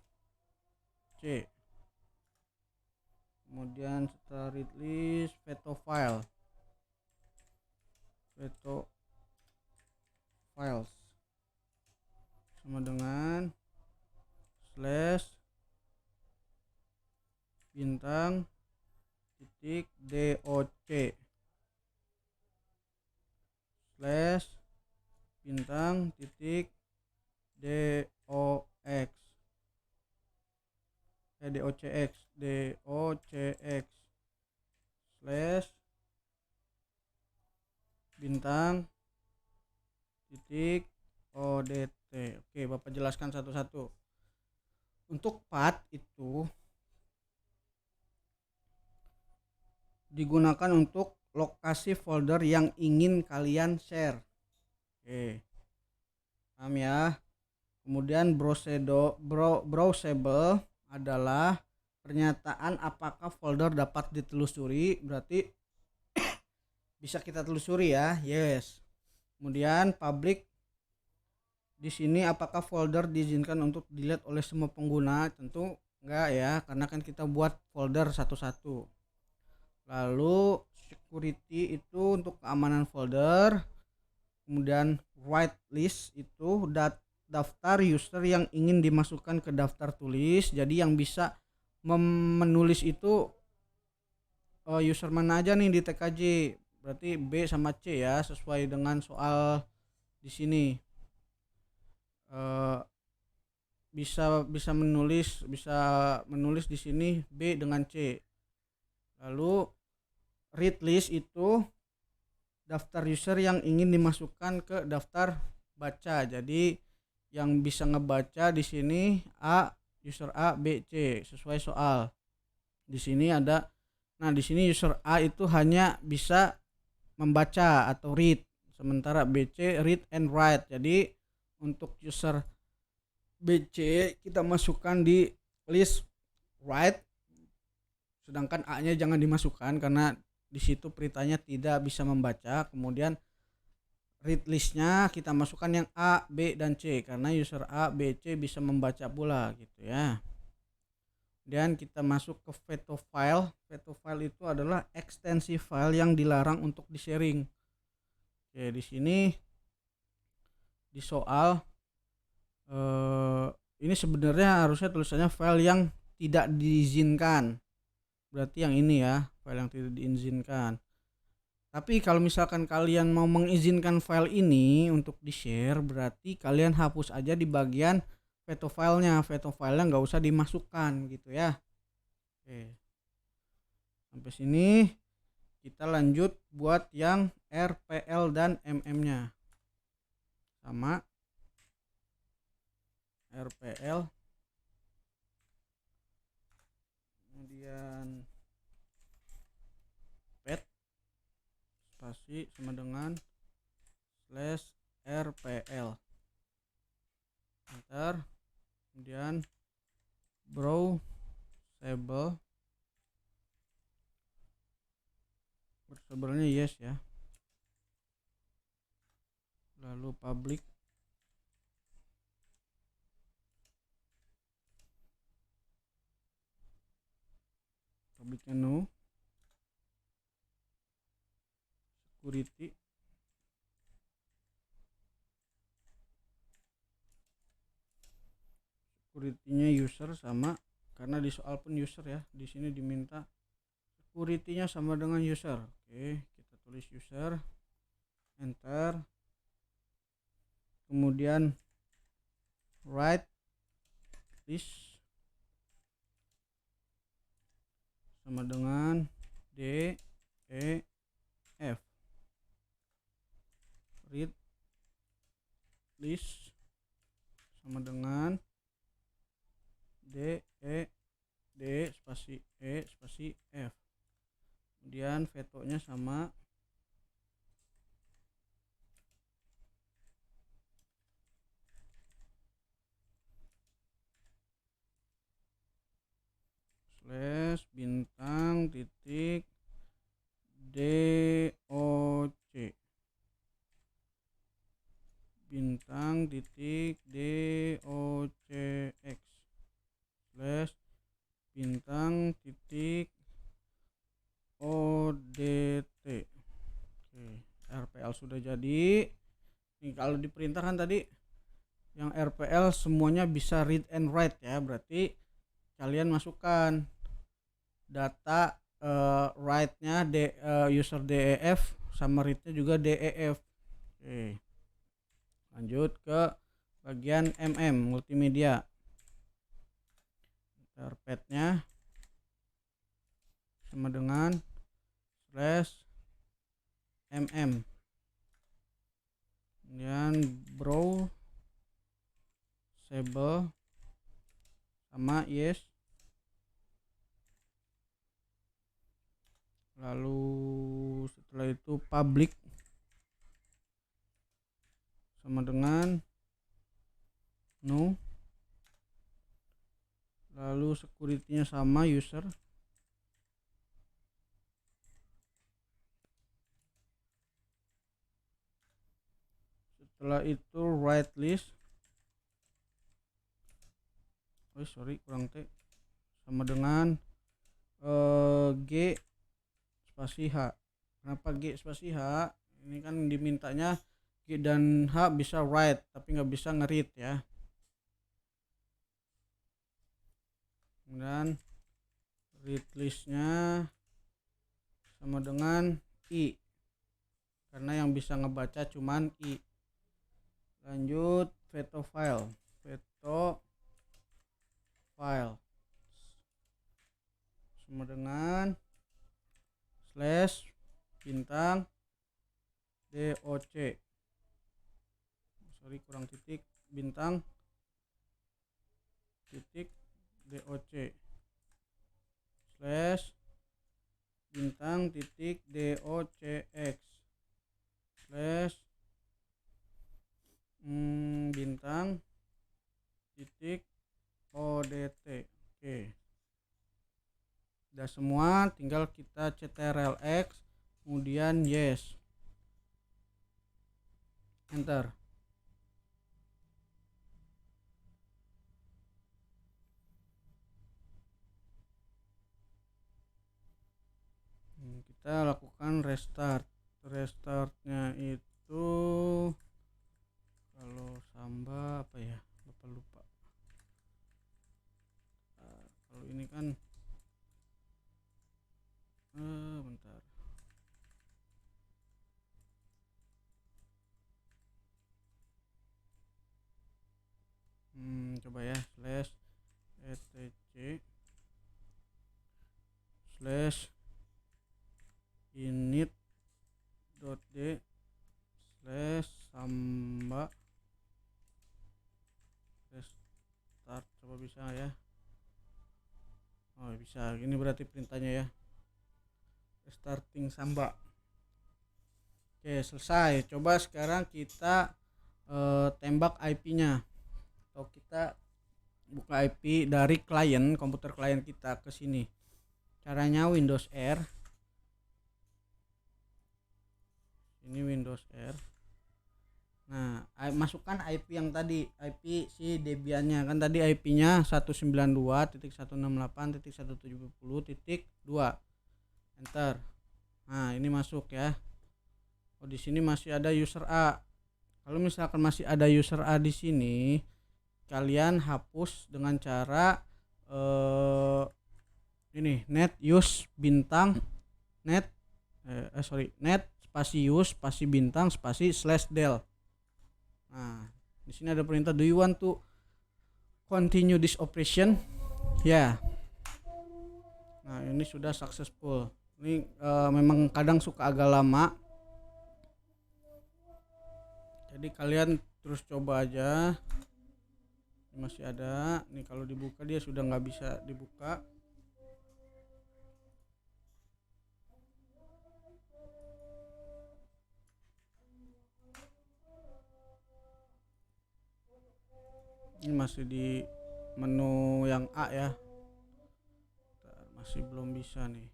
Speaker 1: C. Kemudian setelah read list, veto files sama dengan slash bintang titik doc slash bintang titik docx slash bintang titik odt. Oke, Bapak jelaskan satu-satu. Untuk path itu digunakan untuk lokasi folder yang ingin kalian share. Oke, paham ya? Kemudian browsable adalah pernyataan apakah folder dapat ditelusuri, berarti bisa kita telusuri ya, yes. Kemudian public, di sini apakah folder diizinkan untuk dilihat oleh semua pengguna? Tentu enggak ya, karena kan kita buat folder satu-satu. Lalu security itu untuk keamanan folder. Kemudian whitelist itu daftar user yang ingin dimasukkan ke daftar tulis. Jadi yang bisa menulis itu user mana aja nih di TKJ. Berarti B sama C ya, sesuai dengan soal di sini. Bisa menulis di sini B dengan C. Lalu read list itu daftar user yang ingin dimasukkan ke daftar baca. Jadi yang bisa ngebaca di sini user A, B, C sesuai soal. Di sini ada, nah di sini user A itu hanya bisa membaca atau read, sementara BC read and write. Jadi untuk user BC kita masukkan di list write, sedangkan A-nya jangan dimasukkan karena di situ peritanya tidak bisa membaca. Kemudian read listnya kita masukkan yang A, B, dan C karena user A, B, C bisa membaca pula gitu ya. Dan kita masuk ke veto file. Veto file itu adalah ekstensi file yang dilarang untuk di-sharing. Oke, di sini di soal ini sebenarnya harusnya tulisannya file yang tidak diizinkan. Berarti yang ini ya, file yang tidak diizinkan. Tapi kalau misalkan kalian mau mengizinkan file ini untuk di-share, berarti kalian hapus aja di bagian veto filenya. Veto filenya nggak usah dimasukkan gitu ya. Oke. Sampai sini kita lanjut buat yang RPL dan MM-nya. Sama RPL, kemudian pet spasi sama dengan slash RPL, enter. Kemudian browsable, browsable-nya yes ya. Lalu public, publicnya no. Security, security-nya user sama, karena di soal pun user ya. Di sini diminta security-nya sama dengan user. Oke, kita tulis user, enter. Kemudian write list sama dengan D, E, F. Read list sama dengan D E D spasi E spasi F. Kemudian vetonya sama slash bintang titik DOC bintang titik DOCX slash bintang titik ODT. Oke, RPL sudah jadi. Nih kalau diperintah kan tadi yang RPL semuanya bisa read and write ya, berarti kalian masukkan data write-nya user DEF sama read-nya juga DEF. Oke. Lanjut ke bagian multimedia. Path-nya sama dengan slash kemudian browsable sama yes, lalu setelah itu public sama dengan no, lalu security-nya sama user, setelah itu write list, kurang T sama dengan G spasi H. Kenapa G spasi H? Ini kan dimintanya G dan H bisa write tapi nggak bisa nge-read ya. Kemudian read listnya sama dengan I karena yang bisa ngebaca cuman I. Lanjut veto file sama dengan slash bintang DOC kurang titik bintang titik DOC slash bintang titik DOCX slash bintang titik ODT. Oke, udah semua, tinggal kita ctrl-x kemudian yes, enter. Kita lakukan restartnya itu kalau Samba apa ya, lupa. Kalau ini kan bentar, coba ya, slash etc slash init.d slash Samba restart, coba bisa ya. Oh bisa, ini berarti perintahnya ya, restarting Samba. Oke selesai. Coba sekarang kita tembak IP-nya atau kita buka IP dari klien, komputer klien kita ke sini. Caranya Windows R, ini Windows R. Nah, masukkan IP yang tadi, IP si Debian-nya. Kan tadi IP-nya 192.168.170.2. Enter. Nah, ini masuk ya. Oh, di sini masih ada user A. Kalau misalkan masih ada user A di sini, kalian hapus dengan cara ini net use bintang net spasi use spasi bintang spasi /del. Nah, di sini ada perintah, do you want to continue this operation? Ya. Nah, ini sudah successful. Ini memang kadang suka agak lama. Jadi kalian terus coba aja. Ini masih ada nih, kalau dibuka dia sudah nggak bisa dibuka. Ini masih di menu yang A ya. Masih belum bisa nih.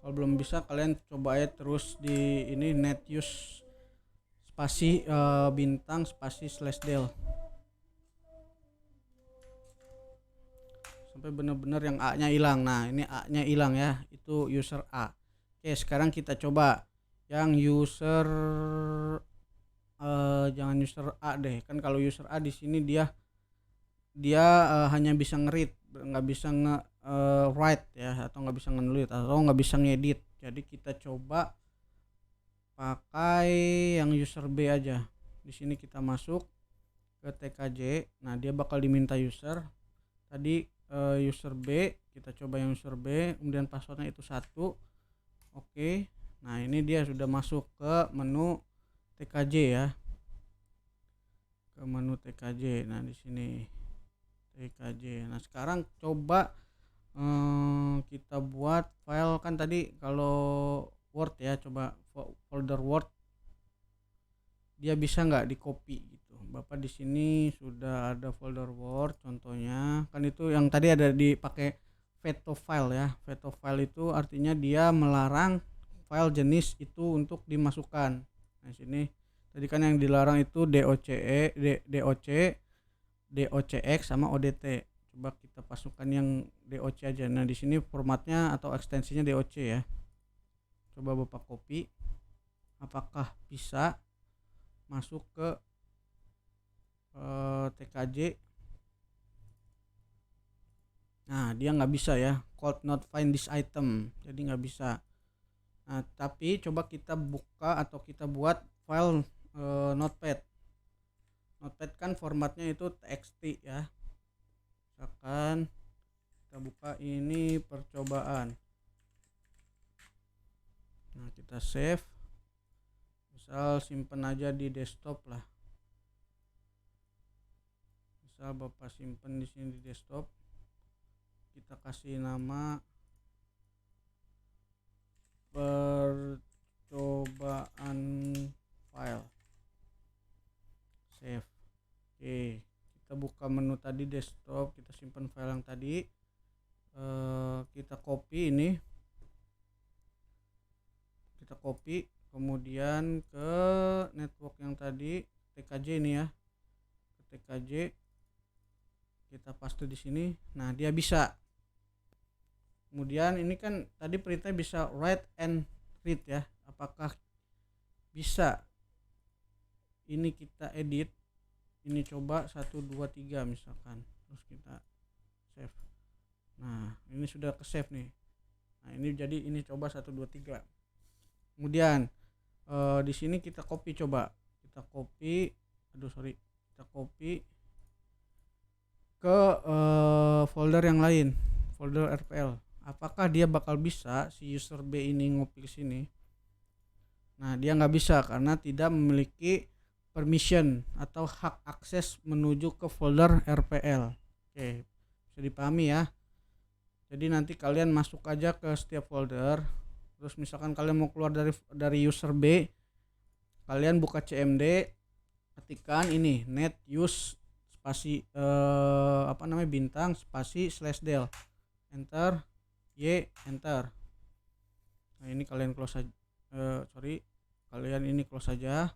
Speaker 1: Kalau belum bisa kalian coba aja terus di ini net use spasi bintang spasi slash del sampai benar-benar yang A nya hilang. Nah ini A nya hilang ya, itu user A. Oke, sekarang kita coba yang user jangan user A deh, kan kalau user A di sini dia hanya bisa nge-read, nggak bisa write ya, atau nggak bisa nge-delete atau nggak bisa ngedit. Jadi kita coba pakai yang user B aja. Di sini kita masuk ke TKJ. Nah dia bakal diminta user tadi, user B. Kita coba yang user B, kemudian passwordnya itu 1. Oke, nah ini dia sudah masuk ke menu TKJ ya, ke menu TKJ. Nah di sini TKJ. Nah sekarang coba kita buat file, kan tadi kalau Word ya, coba folder Word dia bisa nggak di copy gitu. Bapak di sini sudah ada folder Word contohnya, kan itu yang tadi ada dipakai veto file ya. Veto file itu artinya dia melarang file jenis itu untuk dimasukkan. Nah sini tadi kan yang dilarang itu DOCE, DOC, DOCX sama ODT. Coba kita masukkan yang DOC aja. Nah di sini formatnya atau ekstensinya DOC ya. Coba Bapak copy, apakah bisa masuk ke TKJ. Nah dia nggak bisa ya, could not find this item, jadi nggak bisa. Nah tapi coba kita buka atau kita buat file notepad. Notepad kan formatnya itu txt ya. Misalkan kita buka ini percobaan. Nah kita save, misal simpen aja di desktop lah. Misal Bapak simpen di sini di desktop, kita kasih nama percobaan file, save. Oke, kita buka menu tadi desktop, kita simpan file yang tadi, kita copy ini, kita copy kemudian ke network yang tadi TKJ ini ya, ke TKJ kita paste di sini. Nah dia bisa. Kemudian ini kan tadi perintah bisa write and read ya, apakah bisa ini kita edit. Ini coba 1 2 3 misalkan, terus kita save. Nah ini sudah ke save nih. Nah ini jadi ini coba 1 2 3. Kemudian di sini kita copy, coba kita copy, kita copy ke folder yang lain, folder RPL. Apakah dia bakal bisa si user B ini ngopi ke sini? Nah dia nggak bisa karena tidak memiliki permission atau hak akses menuju ke folder RPL. Oke, bisa dipahami ya. Jadi nanti kalian masuk aja ke setiap folder. Terus misalkan kalian mau keluar dari user B, kalian buka CMD, ketikkan ini net use spasi bintang spasi slash del, enter, enter. Nah ini kalian close aja, kalian ini close aja.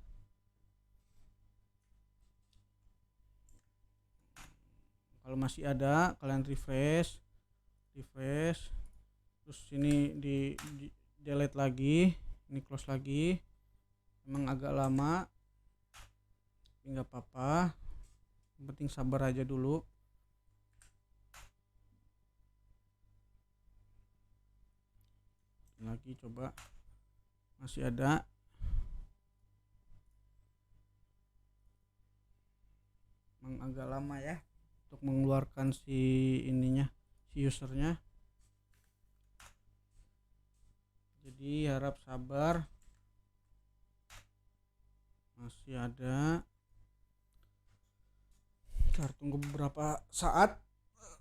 Speaker 1: Kalau masih ada kalian refresh, terus ini di delete lagi, ini close lagi. Emang agak lama, tapi nggak apa-apa, yang penting sabar aja dulu. Lagi coba, masih ada. Emang agak lama ya untuk mengeluarkan si ininya, si usernya. Jadi harap sabar, masih ada. Ntar tunggu beberapa saat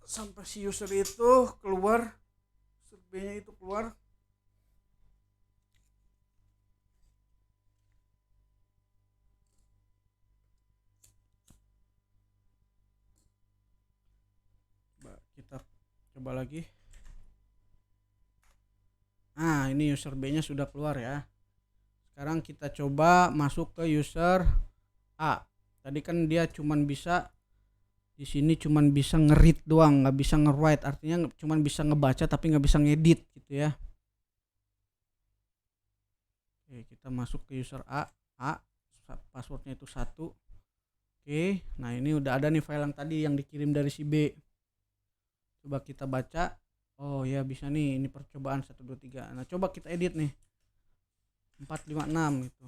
Speaker 1: sampai si user itu keluar, user B-nya itu keluar. Kita coba lagi. Nah, ini user B-nya sudah keluar ya. Sekarang kita coba masuk ke user A. Tadi kan dia cuman bisa di sini cuman bisa nge-read doang, nggak bisa nge-write, artinya cuman bisa ngebaca tapi nggak bisa ngedit gitu ya. Oke, kita masuk ke user A. Passwordnya itu 1. Oke, nah ini udah ada nih file yang tadi yang dikirim dari si B. Coba kita baca. Oh ya, bisa nih, ini percobaan 1 2 3. Nah, coba kita edit nih. 4 5 6 gitu.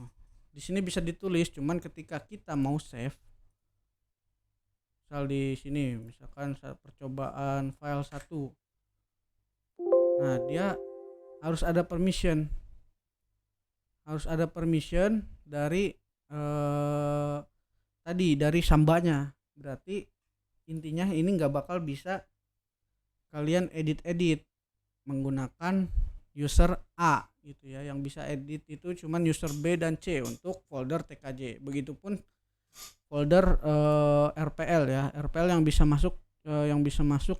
Speaker 1: Di sini bisa ditulis, cuman ketika kita mau save, misal di sini misalkan percobaan file 1. Nah, dia harus ada permission. Harus ada permission dari tadi dari sambanya. Berarti intinya ini nggak bakal bisa kalian edit menggunakan user A gitu ya. Yang bisa edit itu cuman user B dan C untuk folder TKJ. Begitupun folder RPL ya. RPL yang bisa masuk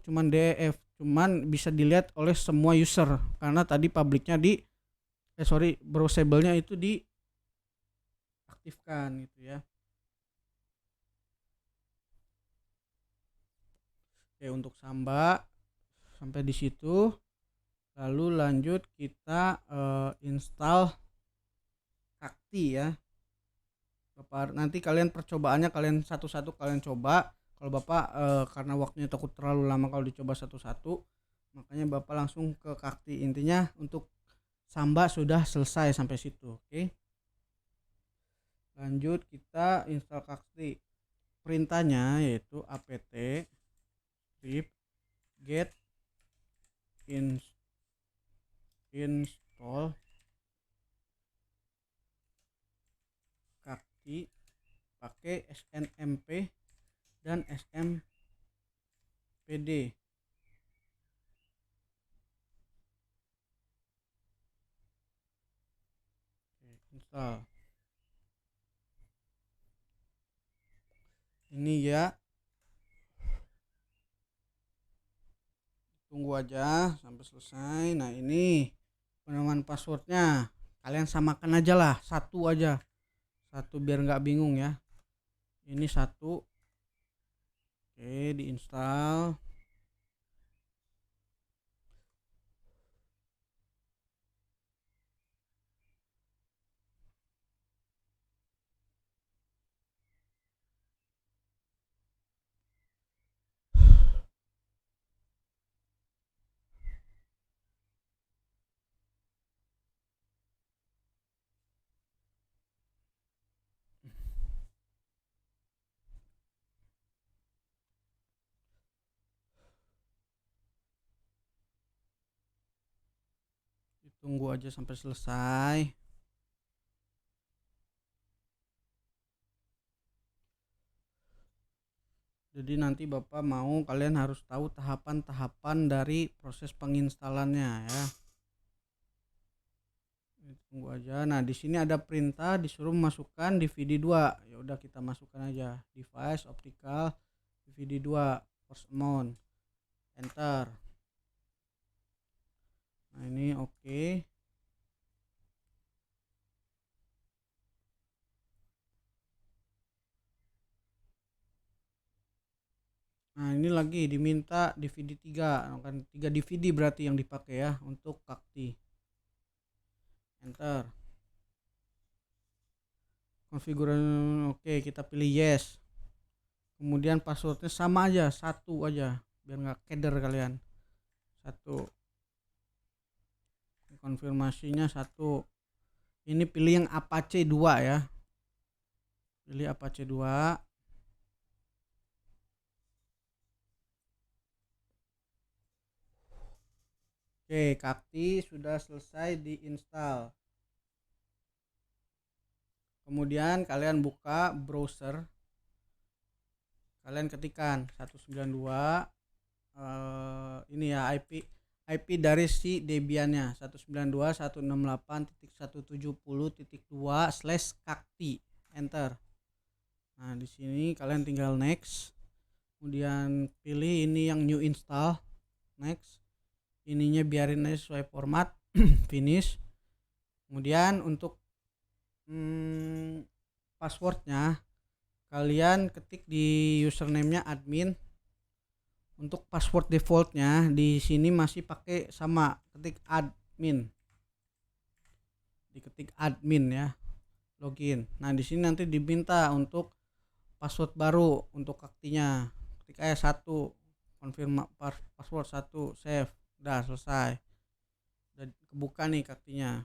Speaker 1: cuman DEF, cuman bisa dilihat oleh semua user karena tadi publiknya browsable-nya itu diaktifkan gitu ya. Oke, untuk Samba sampai di situ. Lalu lanjut kita install Kakti ya. Bapak nanti kalian percobaannya kalian satu-satu kalian coba. Kalau Bapak karena waktunya takut terlalu lama kalau dicoba satu-satu, makanya Bapak langsung ke Kakti. Intinya untuk Samba sudah selesai sampai situ. Oke. Lanjut kita install Kakti. Perintahnya yaitu apt script get install Kakti pakai snmp dan smpd. Install ini ya, tunggu aja sampai selesai. Nah, ini penemuan passwordnya kalian samakan aja lah, satu aja, satu biar nggak bingung ya. Ini 1. Oke, diinstal. Tunggu aja sampai selesai. Jadi nanti Bapak mau kalian harus tahu tahapan-tahapan dari proses penginstalannya ya. Tunggu aja. Nah, di sini ada perintah disuruh masukkan DVD 2. Ya udah kita masukkan aja. Device optical DVD 2 force amount. Enter. Nah, ini oke. Nah, ini lagi diminta DVD 3. Kan 3 DVD berarti yang dipakai ya untuk Kakti. Enter. Konfigurasi oke, kita pilih yes. Kemudian passwordnya sama aja, 1 aja biar nggak keder kalian. 1. Konfirmasinya 1. Ini pilih yang Apache 2 ya. Pilih Apache 2. Oke, Kakti sudah selesai diinstal. Kemudian kalian buka browser. kalian ketikkan 192 ini ya IP dari si Debiannya 192.168.170.2/kakti, enter. Nah di sini kalian tinggal next, kemudian pilih ini yang new install, next, ininya biarin aja sesuai format, finish. Kemudian untuk passwordnya kalian ketik di username-nya admin. Untuk password defaultnya di sini masih pakai sama, ketik admin, diketik admin ya, login. Nah di sini nanti diminta untuk password baru untuk kaktinya, ketik aja 1, konfirmasi password 1, save, udah selesai, udah kebuka nih kaktinya.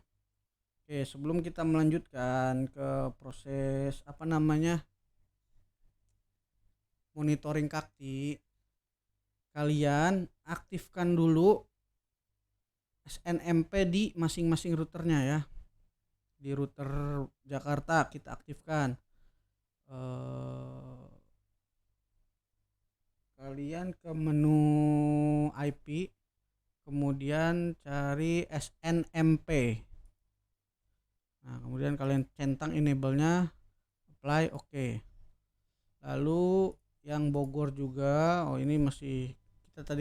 Speaker 1: Oke, sebelum kita melanjutkan ke proses monitoring kakti, kalian aktifkan dulu SNMP di masing-masing routernya ya. Di router Jakarta kita aktifkan. Kalian ke menu IP, kemudian cari SNMP. Nah kemudian kalian centang enable-nya, apply, oke. Lalu yang Bogor juga, ini masih kita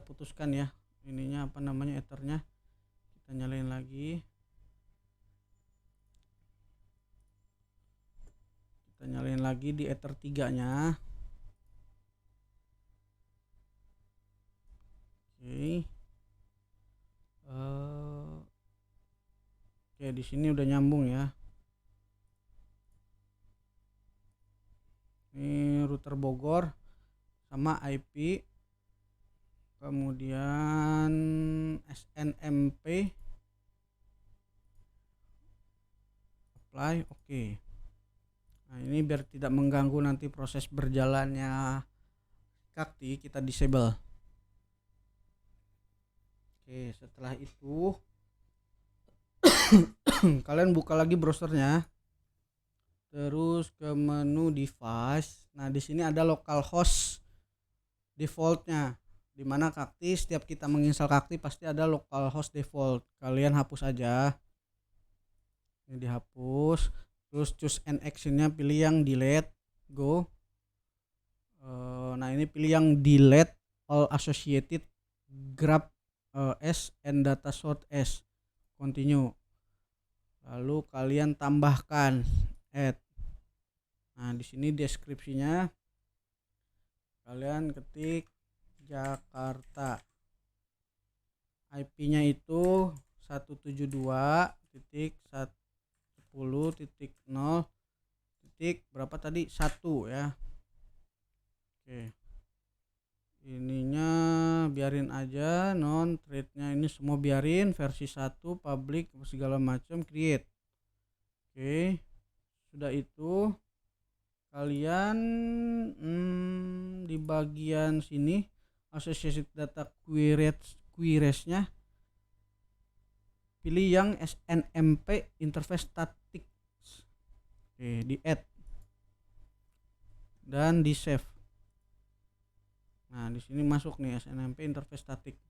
Speaker 1: putuskan ya, ininya ethernya, kita nyalain lagi, di ether 3 nya. Oke, di sini udah nyambung ya. Ini router Bogor sama IP, kemudian SNMP, apply, oke. Nah ini biar tidak mengganggu nanti proses berjalannya kakti, kita disable. Oke, setelah itu kalian buka lagi browsernya, terus ke menu device. Nah di sini ada localhost defaultnya, dimana kakti setiap kita menginstal kakti pasti ada localhost default. Kalian hapus aja, ini dihapus, terus choose an actionnya pilih yang delete, go. Nah ini pilih yang delete all associated grab s and data source s, continue. Lalu kalian tambahkan add. Nah di sini deskripsinya kalian ketik Jakarta, IP-nya itu 172.10.0 berapa tadi, 1 ya. Oke, ininya biarin aja, non thread-nya ini semua biarin, versi 1 public segala macam, create. Oke, sudah itu kalian di bagian sini associated data queries-nya pilih yang SNMP interface static. Oke, di add dan di save. Nah di sini masuk nih SNMP interface static.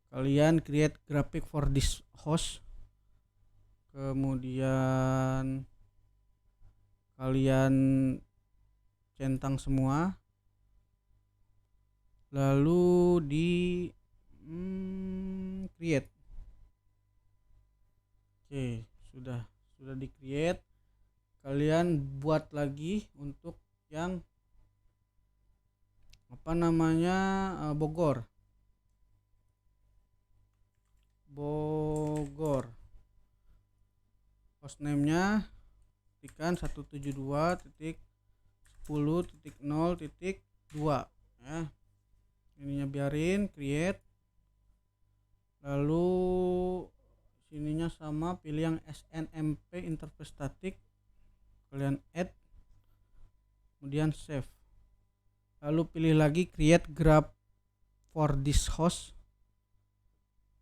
Speaker 1: Kalian create graphic for this host, kemudian kalian centang semua, lalu di create. Oke, sudah di create. Kalian buat lagi untuk yang Bogor hostname-nya ketikkan 172.10.0.2 ya. Ininya biarin, create. Lalu sininya sama, pilih yang SNMP interface static, kalian add, kemudian save. Lalu pilih lagi create graph for this host,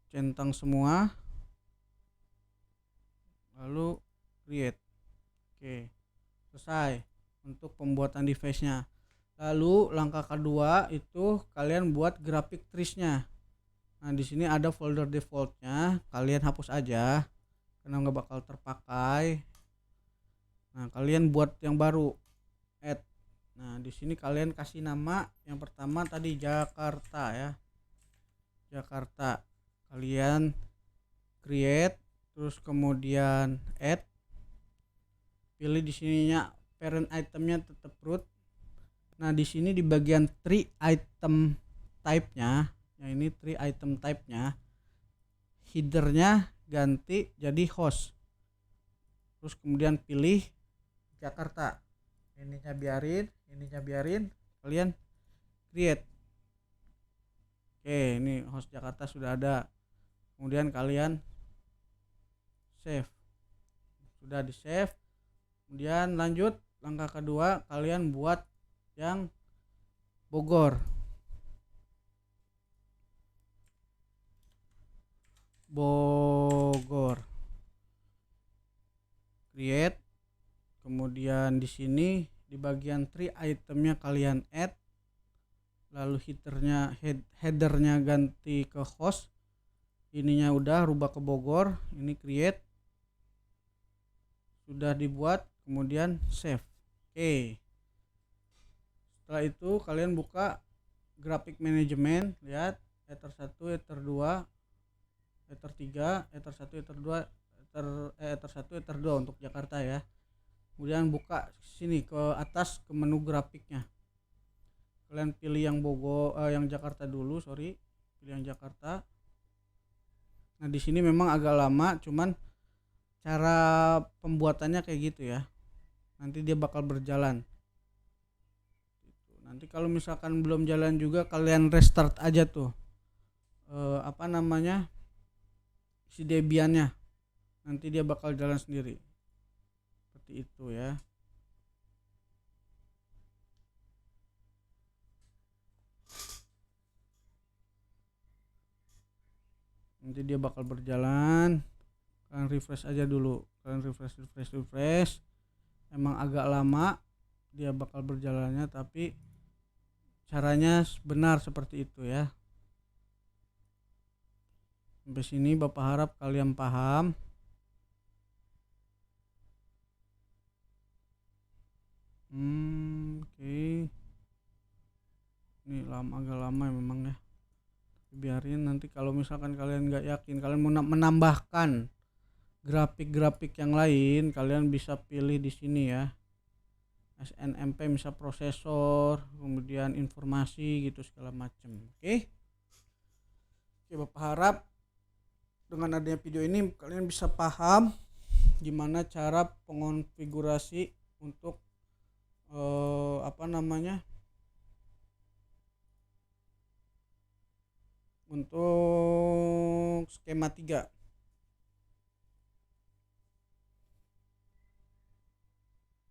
Speaker 1: centang semua, lalu create. Oke, selesai. untuk pembuatan device-nya. Lalu langkah kedua itu kalian buat graphic trees-nya. Nah, di sini ada folder default-nya, kalian hapus aja karena nggak bakal terpakai. Nah, kalian buat yang baru, add. Nah, di sini kalian kasih nama yang pertama tadi Jakarta ya. Jakarta. Kalian create, terus kemudian add. Pilih di sininya parent itemnya tetap root. Nah, di sini di bagian tree item type-nya, yang ini tree item type-nya, header-nya ganti jadi host. Terus kemudian pilih Jakarta. Ininya biarin, kalian create. Oke, ini host Jakarta sudah ada. Kemudian kalian save. Sudah di save. Kemudian lanjut langkah kedua, kalian buat yang Bogor. Create. Kemudian di sini di bagian tree itemnya kalian add. Lalu headernya ganti ke host. Ininya udah rubah ke Bogor. Ini create. Sudah dibuat, kemudian save. Oke. Setelah itu kalian buka graphic management, lihat ether 1, ether 2, ether 3, ether 1, ether 2, ether 1, ether 2 untuk Jakarta ya. Kemudian buka sini ke atas ke menu grafiknya. Kalian pilih yang yang Jakarta dulu, pilih yang Jakarta. Nah, di sini memang agak lama, cuman cara pembuatannya kayak gitu ya. Nanti dia bakal berjalan. Nanti kalau misalkan belum jalan juga kalian restart aja tuh si Debiannya, nanti dia bakal jalan sendiri seperti itu ya. Nanti dia bakal berjalan, kalian refresh aja dulu, kalian refresh. Emang agak lama dia bakal berjalannya, tapi caranya benar seperti itu ya. Sampai sini Bapak harap kalian paham. Oke. Ini agak lama ya memang ya. Biarin, nanti kalau misalkan kalian nggak yakin, kalian mau menambahkan grafik-grafik yang lain, kalian bisa pilih di sini ya. SNMP misal prosesor, kemudian informasi gitu segala macam. Oke, Bapak harap dengan adanya video ini kalian bisa paham gimana cara pengonfigurasi untuk untuk skema 3.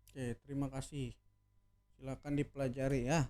Speaker 1: Oke, terima kasih. Silakan dipelajari ya.